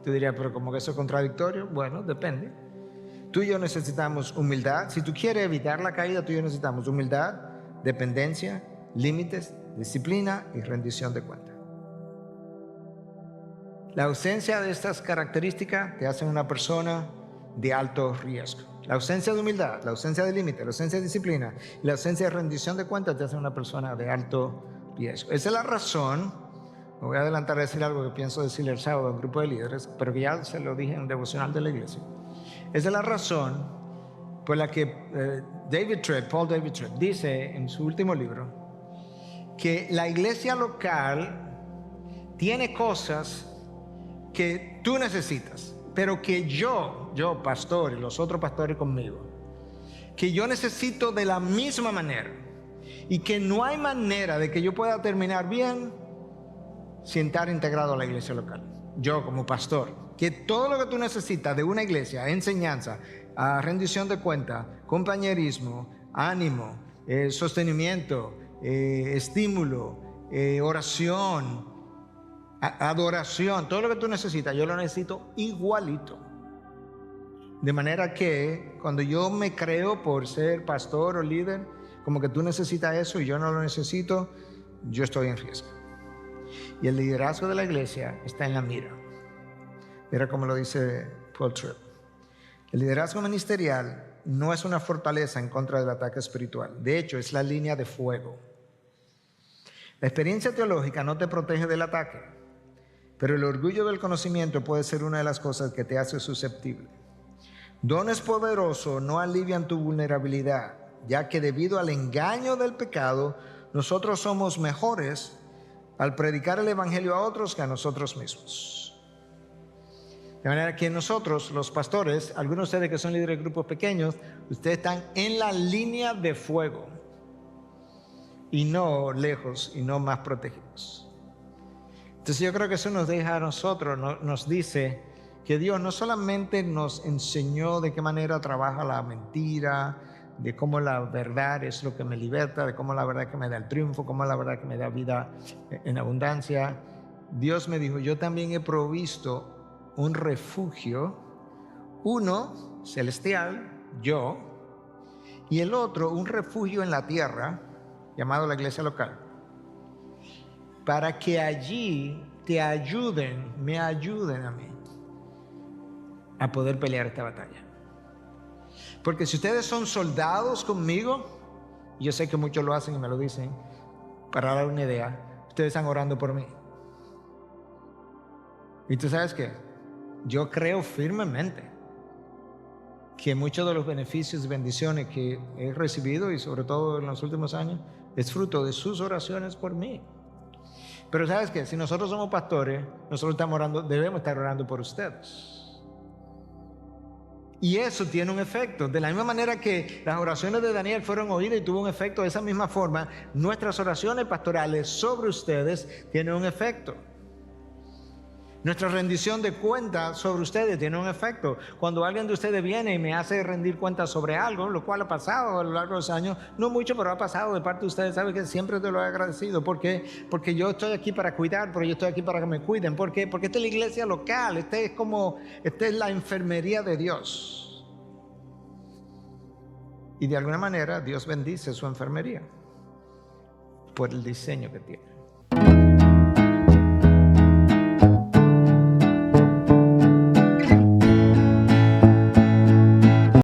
Tú dirías, pero ¿cómo que eso es contradictorio? Bueno, depende. Tú y yo necesitamos humildad. Si tú quieres evitar la caída, tú y yo necesitamos humildad, dependencia, límites, disciplina y rendición de cuentas. La ausencia de estas características te hace una persona de alto riesgo. La ausencia de humildad, la ausencia de límite, la ausencia de disciplina y la ausencia de rendición de cuentas te hace una persona de alto riesgo. Esa es la razón, me voy a adelantar a decir algo que pienso decirle el sábado a un grupo de líderes, pero que ya se lo dije en un devocional de la iglesia. Esa es la razón por la que Paul David Tripp dice en su último libro que la iglesia local tiene cosas que tú necesitas, pero que yo pastor y los otros pastores conmigo, que yo necesito de la misma manera, y que no hay manera de que yo pueda terminar bien sin estar integrado a la iglesia local. Yo como pastor, que todo lo que tú necesitas de una iglesia, enseñanza, rendición de cuentas, compañerismo, ánimo, sostenimiento, estímulo, oración, adoración, todo lo que tú necesitas, yo lo necesito igualito. De manera que cuando yo me creo por ser pastor o líder, como que tú necesitas eso y yo no lo necesito, yo estoy en riesgo. Y el liderazgo de la iglesia está en la mira. Mira cómo lo dice Paul Tripp. El liderazgo ministerial no es una fortaleza en contra del ataque espiritual. De hecho, es la línea de fuego. La experiencia teológica no te protege del ataque, pero el orgullo del conocimiento puede ser una de las cosas que te hace susceptible. Dones poderosos no alivian tu vulnerabilidad, ya que debido al engaño del pecado, nosotros somos mejores al predicar el evangelio a otros que a nosotros mismos. De manera que nosotros, los pastores, algunos de ustedes que son líderes de grupos pequeños, ustedes están en la línea de fuego y no lejos y no más protegidos. Entonces yo creo que eso nos deja a nosotros, nos dice que Dios no solamente nos enseñó de qué manera trabaja la mentira, de cómo la verdad es lo que me liberta, de cómo la verdad que me da el triunfo, cómo la verdad que me da vida en abundancia. Dios me dijo, yo también he provisto un refugio, uno celestial, yo, y el otro un refugio en la tierra, llamado la iglesia local, para que allí te ayuden, me ayuden a mí a poder pelear esta batalla. Porque si ustedes son soldados conmigo, yo sé que muchos lo hacen y me lo dicen, para dar una idea, ustedes están orando por mí. ¿Y tú sabes qué? Yo creo firmemente que muchos de los beneficios y bendiciones que he recibido, y sobre todo en los últimos años, es fruto de sus oraciones por mí. Pero ¿sabes qué? Si nosotros somos pastores, nosotros estamos orando, debemos estar orando por ustedes. Y eso tiene un efecto. De la misma manera que las oraciones de Daniel fueron oídas y tuvo un efecto, de esa misma forma, nuestras oraciones pastorales sobre ustedes tienen un efecto. Nuestra rendición de cuentas sobre ustedes tiene un efecto. Cuando alguien de ustedes viene y me hace rendir cuentas sobre algo, lo cual ha pasado a lo largo de los años, no mucho, pero ha pasado de parte de ustedes, sabe que siempre te lo he agradecido. ¿Por qué? Porque yo estoy aquí para cuidar, pero yo estoy aquí para que me cuiden. ¿Por qué? Porque esta es la iglesia local, esta es la enfermería de Dios. Y de alguna manera Dios bendice su enfermería por el diseño que tiene.